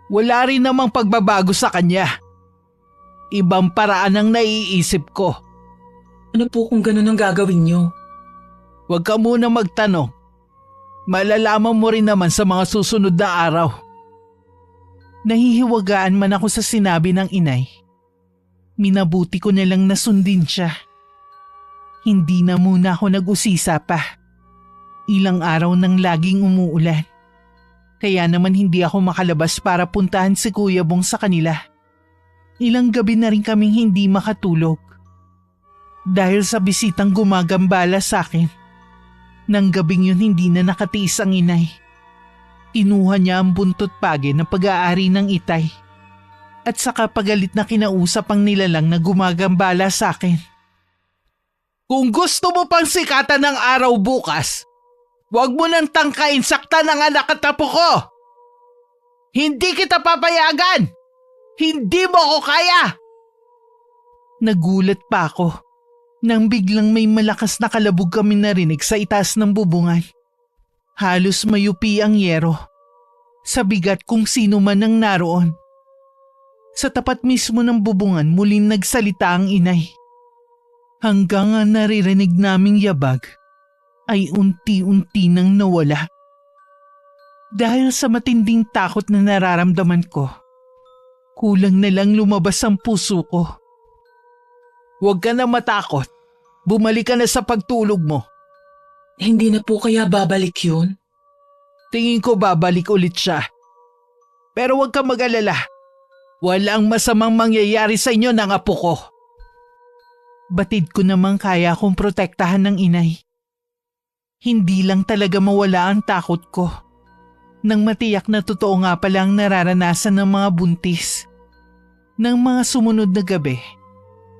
Wala rin namang pagbabago sa kanya. Ibang paraan ang naiisip ko. Ano po kung ganun ang gagawin niyo? Huwag ka muna magtanong. Malalaman mo rin naman sa mga susunod na araw. Nahihiwagaan man ako sa sinabi ng inay. Minabuti ko na lang nasundin siya. Hindi na muna ako nag-usisa pa. Ilang araw nang laging umuulan. Kaya naman hindi ako makalabas para puntahan si Kuya Bong sa kanila. Ilang gabi na rin kaming hindi makatulog. Dahil sa bisitang gumagambala sa akin. Nang gabing yun hindi na nakatiis ang inay. Inuha niya ang buntot pagi ng pag-aari ng itay. At saka pagalit na kinausap ang nilalang na gumagambala sa akin. Kung gusto mo pang sikatan ng araw bukas, huwag mo nang tangkain saktan ng anak at apo ko. Hindi kita papayagan! Hindi mo ako kaya! Nagulat pa ako nang biglang may malakas na kalabog kami narinig sa itaas ng bubungan. Halos mayupi ang yero sa bigat kung sino man ang naroon. Sa tapat mismo ng bubungan muling nagsalita ang inay. Hanggang ang naririnig naming yabag ay unti-unti nang nawala. Dahil sa matinding takot na nararamdaman ko, kulang na lang lumabas ang puso ko. Huwag ka na matakot. Bumalik ka na sa pagtulog mo. Hindi na po kaya babalik yun? Tingin ko babalik ulit siya. Pero huwag ka mag-alala. Walang masamang mangyayari sa inyo ng apo ko. Batid ko namang kaya akong protektahan ng inay. Hindi lang talaga mawala ang takot ko. Nang matiyak na totoo nga pala ang nararanasan ng mga buntis. Nang mga sumunod na gabi,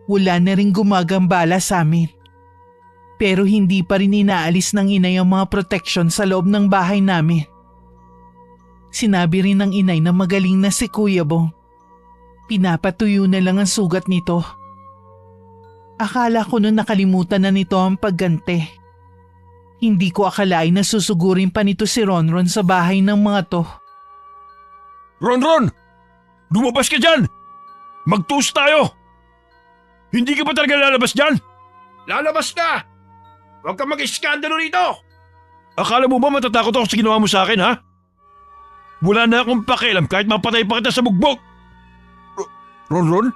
wala na rin gumagambala sa amin. Pero hindi pa rin inaalis ng inay ang mga proteksyon sa loob ng bahay namin. Sinabi rin ng inay na magaling na si Kuya Bong. Pinapatuyo na lang ang sugat nito. Akala ko noon nakalimutan na nito ang paggante. Hindi ko akalain na susugurin pa nito si Ronron sa bahay ng mga to. Ronron! Lumabas ka dyan! Mag-toast tayo! Hindi ka pa talaga lalabas dyan? Lalabas na! Huwag kang mag-iskandalo rito! Akala mo ba matatakot ako sa ginawa mo sa akin, ha? Wala na akong pakialam kahit mapatay pa kita sa bugbog! Ronron?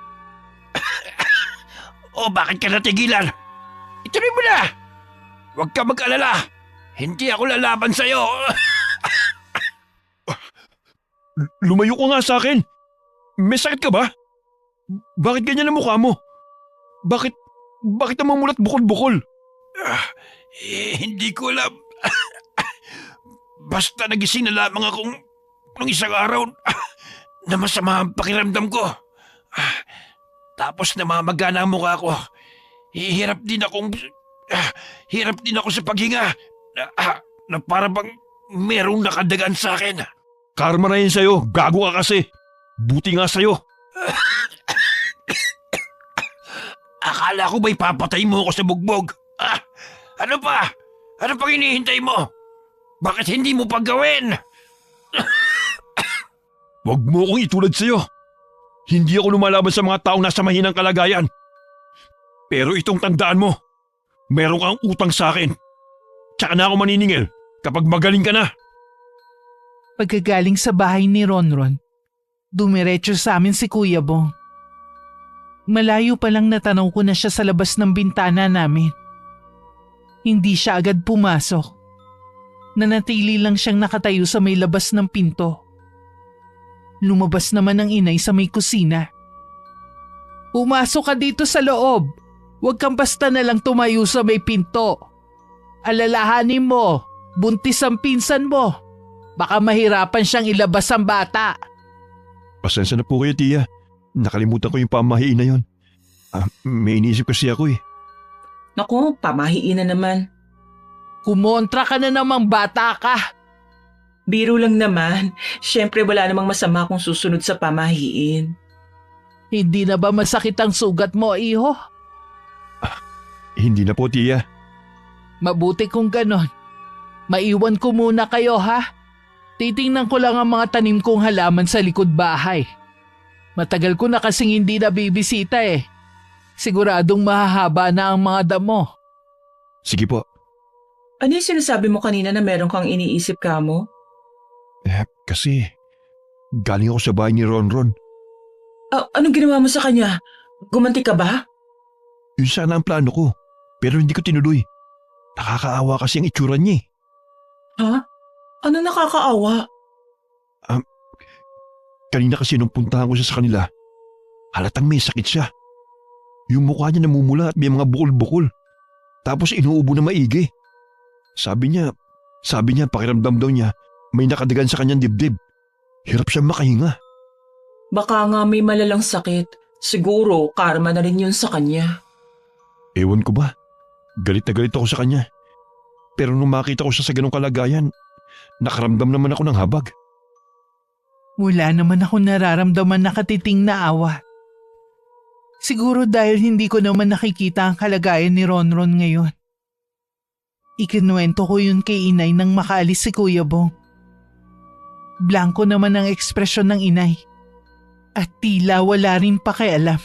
O bakit ka natigilan? Ituloy mo na! Huwag ka mag-alala! Hindi ako lalaban sa'yo! Lumayo ko nga sa akin! May sakit ka ba? Bakit ganyan ang mukha mo? Bakit namumulat bukol-bukol? Hindi ko alam. Basta nagising na lamang akong nung isang araw na masama ang pakiramdam ko. Tapos namamagana ang mukha ko. Hirap din ako sa paghinga. Na para bang merong nakadagan sa akin. Karma na yun sa'yo. Gago ka kasi. Buti nga sa'yo. Akala ko ba'y papatay mo ako sa bugbog? Ano pa? Ano pang hinihintay mo? Bakit hindi mo paggawin? Huwag mo akong itulad sa'yo. Hindi ako lumalaban sa mga taong nasa mahinang kalagayan. Pero itong tandaan mo, meron kang utang sa akin. Tsaka na ako maniningil kapag magaling ka na. Pagkagaling sa bahay ni Ronron, Dumiretso sa amin si Kuya Bong. Malayo pa lang natanaw ko na siya sa labas ng bintana namin. Hindi siya agad pumasok. Nanatili lang siyang nakatayo sa may labas ng pinto. Lumabas naman ang inay sa may kusina. Pumasok ka dito sa loob. Huwag kang basta na lang tumayo sa may pinto. Alalahanin mo, buntis ang pinsan mo. Baka mahirapan siyang ilabas ang bata. Pasensya na po kayo, tiya. Nakalimutan ko yung pamahiin na yon. May iniisip kasi ako eh. Naku, pamahiin na naman. Kumontra ka na namang bata ka. Biro lang naman. Siyempre wala namang masama kung susunod sa pamahiin. Hindi na ba masakit ang sugat mo, iho? Hindi na po, tiya. Mabuti kung ganon. Maiwan ko muna kayo, ha? Titingnan ko lang ang mga tanim kong halaman sa likod bahay. Matagal ko na kasing hindi nabibisita eh. Siguradong mahahaba na ang mga damo. Sige po. Ano yung sinasabi mo kanina na meron kang iniisip ka mo? Kasi galing ako sa bahay ni Ronron. Anong ginawa mo sa kanya? Gumanti ka ba? Yun sana ang plano ko. Pero hindi ko tinuloy. Nakakaawa kasi ang itsura niya eh. Ha? Ano nakakaawa? Kanina kasi nung puntahan ko siya sa kanila, halatang may sakit siya. Yung mukha niya namumula at may mga bukol-bukol. Tapos inuubo na maigi. Sabi niya pakiramdam daw niya may nakadagan sa kanyang dibdib. Hirap siya makahinga. Baka nga may malalang sakit. Siguro karma na rin yun sa kanya. Ewan ko ba? Galit na galit ako sa kanya. Pero nung makita ko siya sa ganong kalagayan, nakaramdam naman ako ng habag. Wala naman ako nararamdaman na katiting na awa. Siguro dahil hindi ko naman nakikita ang kalagayan ni Ronron ngayon. Ikinuwento ko yun kay inay nang makaalis si Kuya Bong. Blanko naman ang ekspresyon ng inay. At tila wala rin pakialam.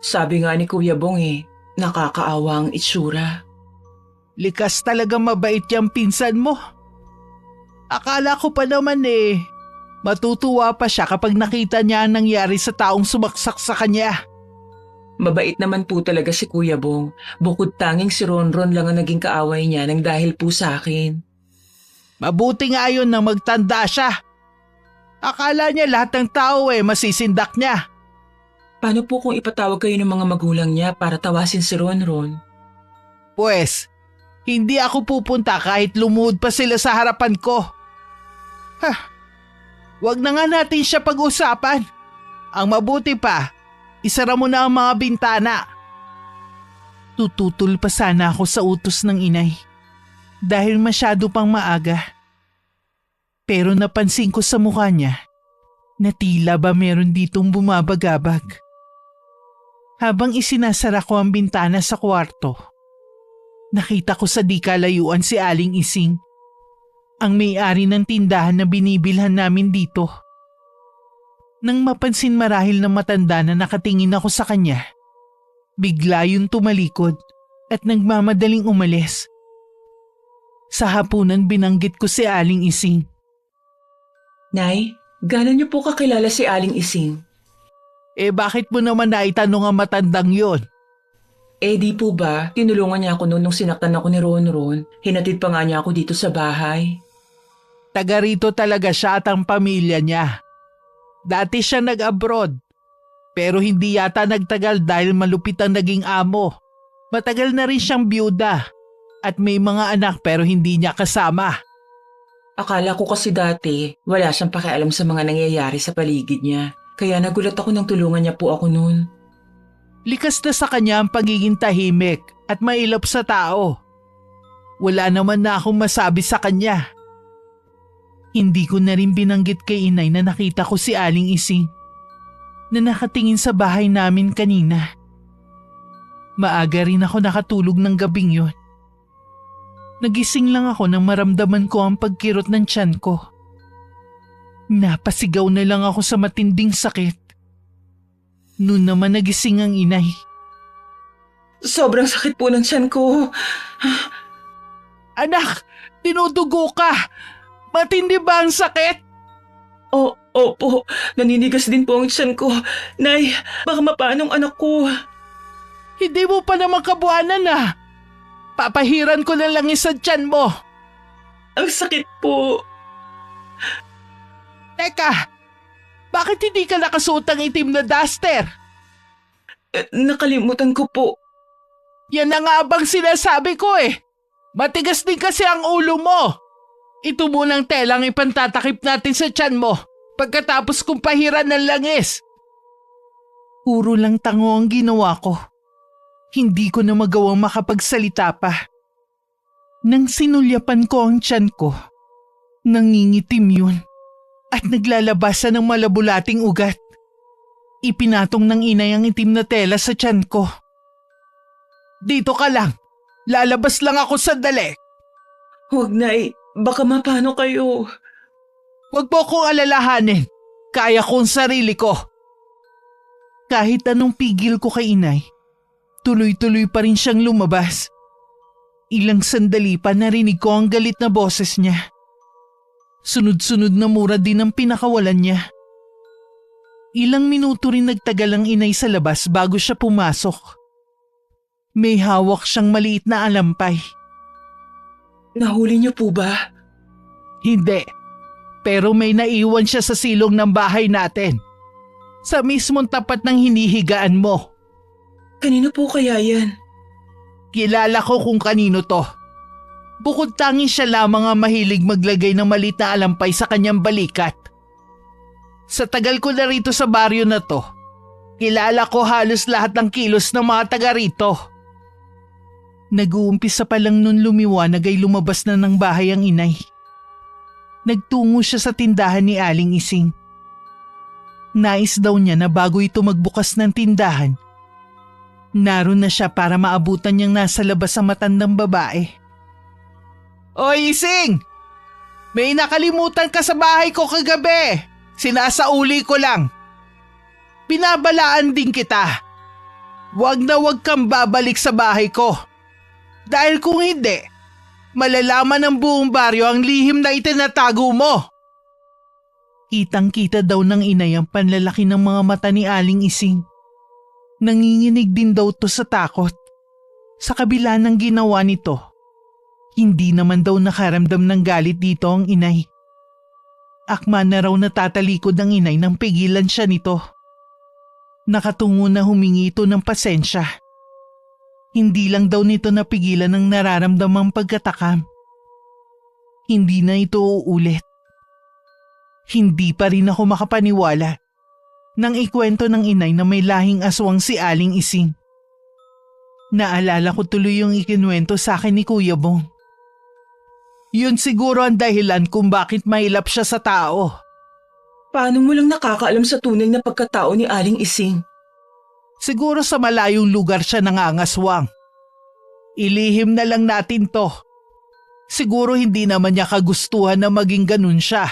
Sabi nga ni Kuya Bong nakakaawa ang itsura. Likas talaga mabait yung pinsan mo. Akala ko pa naman matutuwa pa siya kapag nakita niya ang nangyari sa taong sumaksak sa kanya. Mabait naman po talaga si Kuya Bong. Bukod tanging si Ronron lang ang naging kaaway niya nang dahil po sa akin. Mabuti nga yun na magtanda siya. Akala niya lahat ng tao masisindak niya. Paano po kung ipatawag kayo ng mga magulang niya para tawasin si Ronron? Pues, hindi ako pupunta kahit lumuhod pa sila sa harapan ko. Wag na nga natin siya pag-usapan. Ang mabuti pa, isara mo na ang mga bintana. Tututol pa sana ako sa utos ng inay dahil masyado pang maaga. Pero napansin ko sa mukha niya na tila ba meron ditong bumabagabag. Habang isinasara ko ang bintana sa kwarto, nakita ko sa di kalayuan si Aling Ising, ang may-ari ng tindahan na binibilhan namin dito. Nang mapansin marahil ng matanda na nakatingin ako sa kanya, bigla yun tumalikod at nagmamadaling umalis. Sa hapunan binanggit ko si Aling Ising. Nay, gano'n niyo po kakilala si Aling Ising? Bakit mo naman naitanong ang matandang yon? Di po ba, tinulungan niya ako noon nung sinaktan ako ni Ronron. Hinatid pa nga niya ako dito sa bahay. Taga rito talaga siya at ang pamilya niya. Dati siya nag-abroad, pero hindi yata nagtagal dahil malupit ang naging amo. Matagal na rin siyang byuda at may mga anak pero hindi niya kasama. Akala ko kasi dati, wala siyang pakialam sa mga nangyayari sa paligid niya. Kaya nagulat ako nang tulungan niya po ako noon. Likas na sa kanya ang pagiging tahimik at mailap sa tao. Wala naman na akong masabi sa kanya. Hindi ko na rin binanggit kay inay na nakita ko si Aling Ising na nakatingin sa bahay namin kanina. Maaga rin ako nakatulog ng gabing yon. Nagising lang ako nang maramdaman ko ang pagkirot ng tiyan ko. Napasigaw na lang ako sa matinding sakit. Noon naman nagising ang inay. Sobrang sakit po ng tiyan ko. Anak, tinudugo ka! Matindi ba ang sakit? Opo, naninigas din po ang tiyan ko. Nay, baka mapaanong anak ko. Hindi mo pa naman kabuanan na. Papahiran ko na lang sa tiyan mo. Ang sakit po. Teka, bakit hindi ka nakasuot ng itim na duster? Nakalimutan ko po. Yan na nga bang sinasabi ko eh. Matigas din kasi ang ulo mo. Ito munang telang ipantatakip natin sa tiyan mo pagkatapos kong pahiran ng langis. Puro lang tango ang ginawa ko. Hindi ko na magawang makapagsalita pa. Nang sinulyapan ko ang tiyan ko, nangingitim yun at naglalabasan ng malabulating ugat. Ipinatong ng inay ang itim na tela sa tiyan ko. Dito ka lang. Lalabas lang ako sandali. Huwag, Nay. Baka mapano kayo. Huwag po kong alalahanin. Kaya kong sarili ko. Kahit anong pigil ko kay inay, tuloy-tuloy pa rin siyang lumabas. Ilang sandali pa narinig ko ang galit na boses niya. Sunod-sunod na mura din ang pinakawalan niya. Ilang minuto rin nagtagal ang inay sa labas bago siya pumasok. May hawak siyang maliit na alampay. Nahuli niyo po ba? Hindi. Pero may naiwan siya sa silong ng bahay natin. Sa mismong tapat ng hinihigaan mo. Kanino po kaya yan? Kilala ko kung kanino to. Bukod tanging siya lamang ang mahilig maglagay ng maliit na alampay sa kanyang balikat. Sa tagal ko na rito sa baryo na to, kilala ko halos lahat ng kilos ng mga taga rito. Nag-uumpisa pa lang nun lumiwanag ay lumabas na ng bahay ang inay. Nagtungo siya sa tindahan ni Aling Ising. Nais daw niya na bago ito magbukas ng tindahan, naroon na siya para maabutan niyang nasa labas ang matandang babae. Oy Ising! May nakalimutan ka sa bahay ko kagabi. Sinasauli ko lang. Binabalaan din kita. Huwag na huwag kang babalik sa bahay ko. Dahil kung hindi, malalaman ng buong baryo ang lihim na itinatago mo. Kitang-kita daw ng inay ang panlalaki ng mga mata ni Aling Ising. Nanginginig din daw to sa takot. Sa kabila ng ginawa nito, hindi naman daw nakaramdam ng galit dito ang inay. Akma na raw natatalikod ang inay nang pigilan siya nito. Nakatungo na humingi ito ng pasensya. Hindi lang daw nito napigilan ang nararamdamang pagkatakam. Hindi na ito uulit. Hindi pa rin ako makapaniwala nang ikwento ng inay na may lahing aswang si Aling Ising. Naalala ko tuloy yung ikinwento sa akin ni Kuya Bong. Yun siguro ang dahilan kung bakit mailap siya sa tao. Paano mo lang nakakaalam sa tunay na pagkatao ni Aling Ising? Siguro sa malayong lugar siya nangangaswang. Ilihim na lang natin to. Siguro hindi naman niya kagustuhan na maging ganun siya.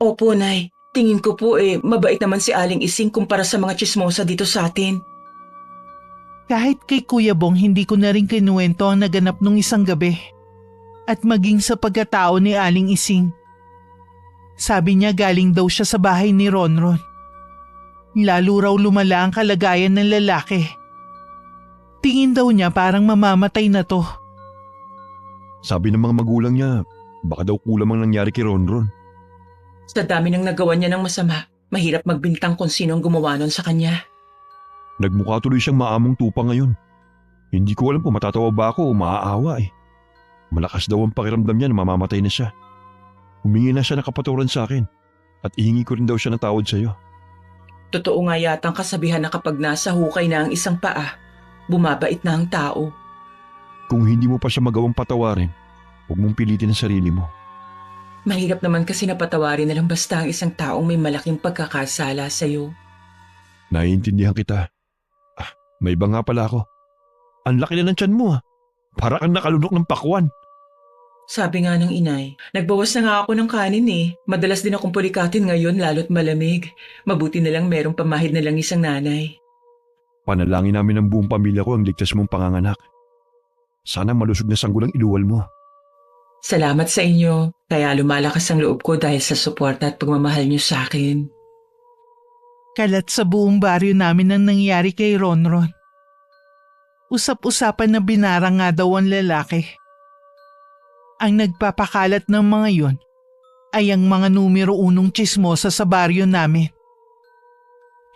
Opo, Nay. Tingin ko po mabait naman si Aling Ising kumpara sa mga chismosa dito sa atin. Kahit kay Kuya Bong hindi ko na rin kinuwento ang naganap nung isang gabi. At maging sa pagkatao ni Aling Ising. Sabi niya galing daw siya sa bahay ni Ronron. Lalo raw lumala ang kalagayan ng lalaki. Tingin daw niya parang mamamatay na to. Sabi ng mga magulang niya, baka daw kulang ang nangyari kay Ronron. Sa dami ng nagawa niya ng masama, mahirap magbintang kung sino ang gumawa nun sa kanya. Nagmukha tuloy siyang maamong tupa ngayon. Hindi ko alam kung matatawa ba ako o maaawa eh. Malakas daw ang pakiramdam niya na mamamatay na siya. Humingi na siya ng kapaturan sa akin at ihingi ko rin daw siya ng tawad sa iyo. Totoo nga yata ang kasabihan na kapag nasa hukay na ang isang paa, bumabait na ang tao. Kung hindi mo pa siya magawang patawarin, huwag mong pilitin ang sarili mo. Mahirap naman kasi napatawarin na lang basta ang isang taong may malaking pagkakasala sa'yo. Naiintindihan kita. May iba nga pala ako. Ang laki na ng tiyan mo Para kang nakalunok ng pakwan. Sabi nga ng inay, nagbawas na nga ako ng kanin Madalas din akong pulikatin ngayon lalo't malamig. Mabuti na lang merong pamahid na lang isang nanay. Panalangin namin ng buong pamilya ko ang ligtas mong panganganak. Sana malusog na sanggol ang iluwal mo. Salamat sa inyo. Kaya lumalakas ang loob ko dahil sa suporta at pagmamahal niyo sa akin. Kalat sa buong baryo namin ang nangyari kay Ronron. Usap-usapan na binara nga daw ang lalaki. Ang nagpapakalat ng mga yon ay ang mga numero unong tsismosa sa baryo namin.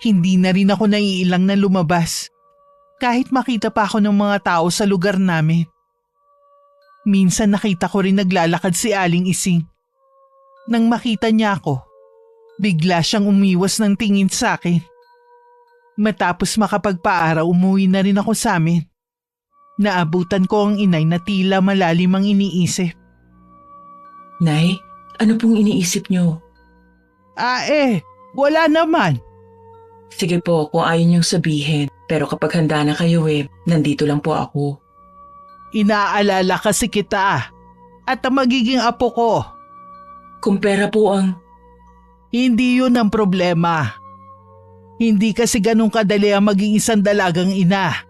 Hindi na rin ako naiilang na lumabas kahit makita pa ako ng mga tao sa lugar namin. Minsan nakita ko rin naglalakad si Aling Ising. Nang makita niya ako, bigla siyang umiwas ng tingin sa akin. Matapos makapagpaaraw, umuwi na rin ako sa amin. Naabutan ko ang inay na tila malalim ang iniisip. Nay, ano pong iniisip niyo? Wala naman. Sige po kung ayaw niyong sabihin. Pero kapag handa na kayo nandito lang po ako. Inaalala kasi kita at ang magiging apo ko. Kung pera po ang... Hindi yun ang problema. Hindi kasi ganun kadali ang maging isang dalagang ina.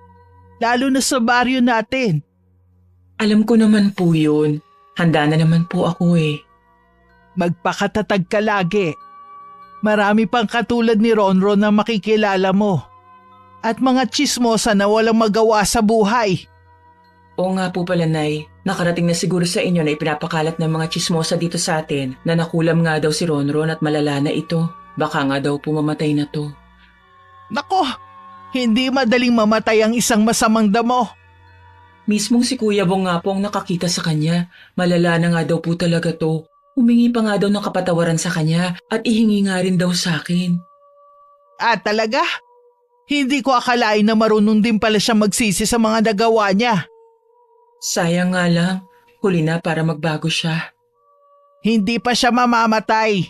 Lalo na sa baryo natin. Alam ko naman po yun. Handa na naman po ako Magpakatatag ka lagi. Marami pang katulad ni Ronron na makikilala mo. At mga tsismosa na walang magawa sa buhay. Oo nga po pala, Nay. Nakarating na siguro sa inyo na ipinapakalat ng mga tsismosa dito sa atin na nakulam nga daw si Ronron at malala na ito. Baka nga daw pumamatay na to. Nako, hindi madaling mamatay ang isang masamang damo. Mismong si Kuya Bong nga po ang nakakita sa kanya. Malala na nga daw po talaga to. Humingi pa nga daw ng kapatawaran sa kanya at ihingi nga rin daw sa akin. Talaga? Hindi ko akalain na marunong din pala siya magsisi sa mga nagawa niya. Sayang nga lang, huli na para magbago siya. Hindi pa siya mamamatay.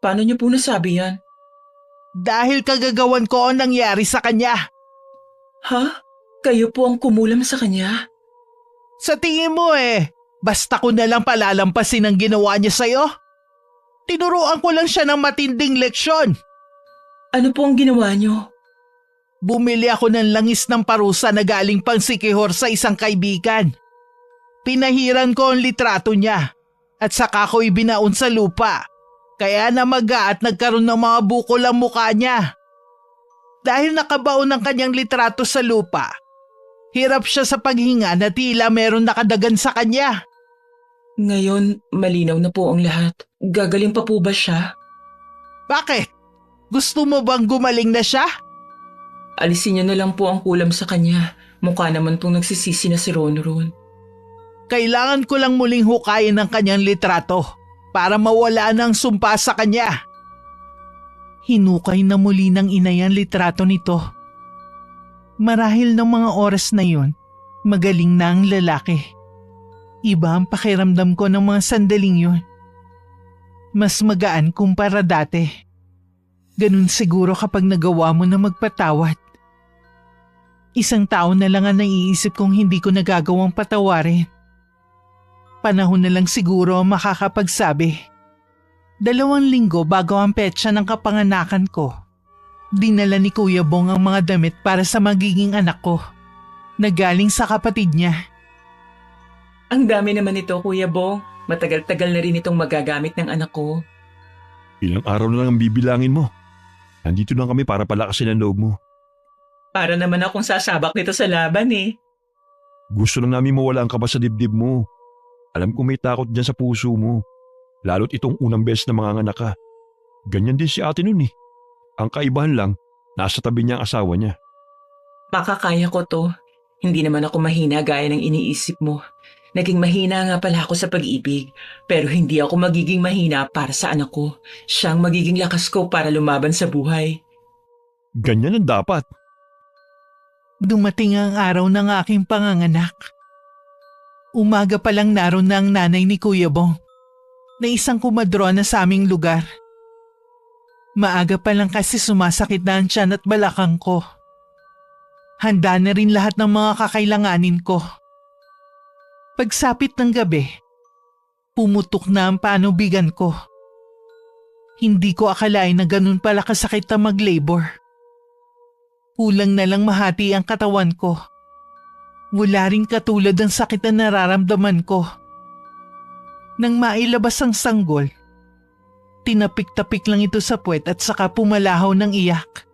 Paano niyo po nasabi yan? Dahil kagagawan ko ang nangyari sa kanya. Ha? Kayo po ang kumulam sa kanya? Sa tingin mo basta ko na lang palalampasin ang ginawa niya sa'yo? Tinuruan ko lang siya ng matinding leksyon. Ano po ang ginawa niyo? Bumili ako ng langis ng parusa na galing pang Sikihor sa isang kaibigan. Pinahiran ko ang litrato niya at saka ko ibinaon sa lupa. Kaya namaga at nagkaroon ng mga bukol ang mukha niya. Dahil nakabaon ang kanyang litrato sa lupa, hirap siya sa paghinga na tila meron nakadagan sa kanya. Ngayon, malinaw na po ang lahat. Gagaling pa po ba siya? Bakit? Gusto mo bang gumaling na siya? Alisin niyo na lang po ang kulam sa kanya. Mukha naman pong nagsisisi na si Ronron. Kailangan ko lang muling hukayin ang kanyang litrato para mawala ng sumpa sa kanya. Hinukay na muli ng inay ang litrato nito. Marahil ng mga oras na yun, magaling na ang lalaki. Iba ang pakiramdam ko ng mga sandaling yun. Mas magaan kumpara dati. Ganun siguro kapag nagawa mo na magpatawad. Isang tao na lang ang naiisip kong hindi ko nagagawang patawarin. Panahon na lang siguro ang makakapagsabi. 2 linggo bago ang petsa ng kapanganakan ko, dinala ni Kuya Bong ang mga damit para sa magiging anak ko, na galing sa kapatid niya. Ang dami naman ito, Kuya Bong. Matagal-tagal na rin itong magagamit ng anak ko. Ilang araw na lang ang bibilangin mo. Nandito lang kami para palakasin ang loob mo. Para naman akong sasabak nito sa laban Gusto lang namin mawala ang kaba sa dibdib mo. Alam ko may takot dyan sa puso mo. Lalo't itong unang beses na manganganak ka. Ganyan din si ate nun Ang kaibahan lang, nasa tabi niya ang asawa niya. Makakaya ko to. Hindi naman ako mahina gaya ng iniisip mo. Naging mahina nga pala ako sa pag-ibig. Pero hindi ako magiging mahina para sa anak ko. Siyang magiging lakas ko para lumaban sa buhay. Ganyan ang dapat. Dumating ang araw ng aking panganganak. Umaga pa lang naroon na ang nanay ni Kuya Bong, na isang kumadrona sa aming lugar. Maaga pa lang kasi sumasakit na ang tiyan at balakang ko. Handa na rin lahat ng mga kakailanganin ko. Pagsapit ng gabi, pumutok na ang panubigan ko. Hindi ko akalain na ganun pala kasakit na mag-labor. Kulang na lang mahati ang katawan ko. Wala rin katulad ng sakit na nararamdaman ko Nang mailabas ang sanggol, tinapik-tapik lang ito sa puwet at saka pumalahaw ng iyak.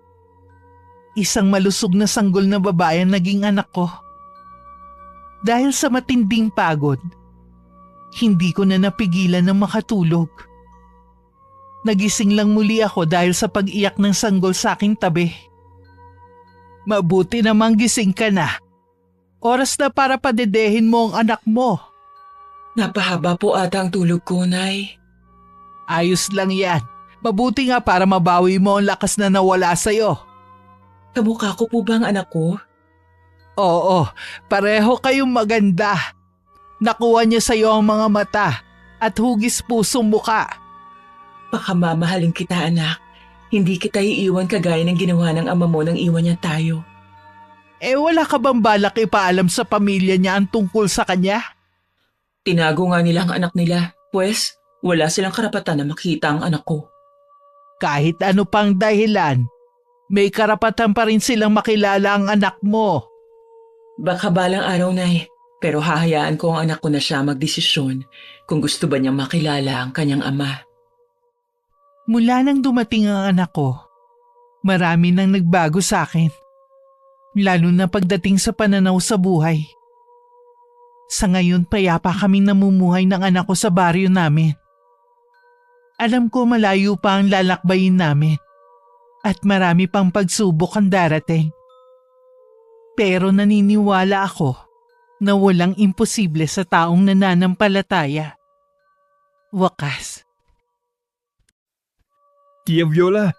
Isang malusog na sanggol na babae ang naging anak ko. Dahil sa matinding pagod, hindi ko na napigilan ng makatulog. Nagising lang muli ako dahil sa pag-iyak ng sanggol sa aking tabi. Mabuti namang gising ka na. Oras na para padedehin mo ang anak mo. Napahaba po ata ang tulog ko, Nay. Ayos lang yan. Mabuti nga para mabawi mo ang lakas na nawala sa'yo. Kamukha ko po ba ang anak ko? Oo, pareho kayong maganda. Nakuha niya sa'yo ang mga mata at hugis pusong muka. Baka mamahalin kita, anak. Hindi kita iiwan kagaya ng ginawa ng ama mo nang iwan niya tayo. Wala ka bang balak ipaalam sa pamilya niya ang tungkol sa kanya? Tinago nga nila ang anak nila. Pwes, wala silang karapatan na makita ang anak ko. Kahit ano pang dahilan, may karapatan pa rin silang makilala ang anak mo. Baka balang araw, Nay. Pero hahayaan ko ang anak ko na siya magdesisyon kung gusto ba niyang makilala ang kanyang ama. Mula nang dumating ang anak ko, marami nang nagbago sa akin. Lalo na pagdating sa pananaw sa buhay. Sa ngayon, payapa kaming namumuhay ng anak ko sa baryo namin. Alam ko malayo pa ang lalakbayin namin at marami pang pagsubok ang darating. Pero naniniwala ako na walang imposible sa taong nananampalataya. Wakas. Tia Viola,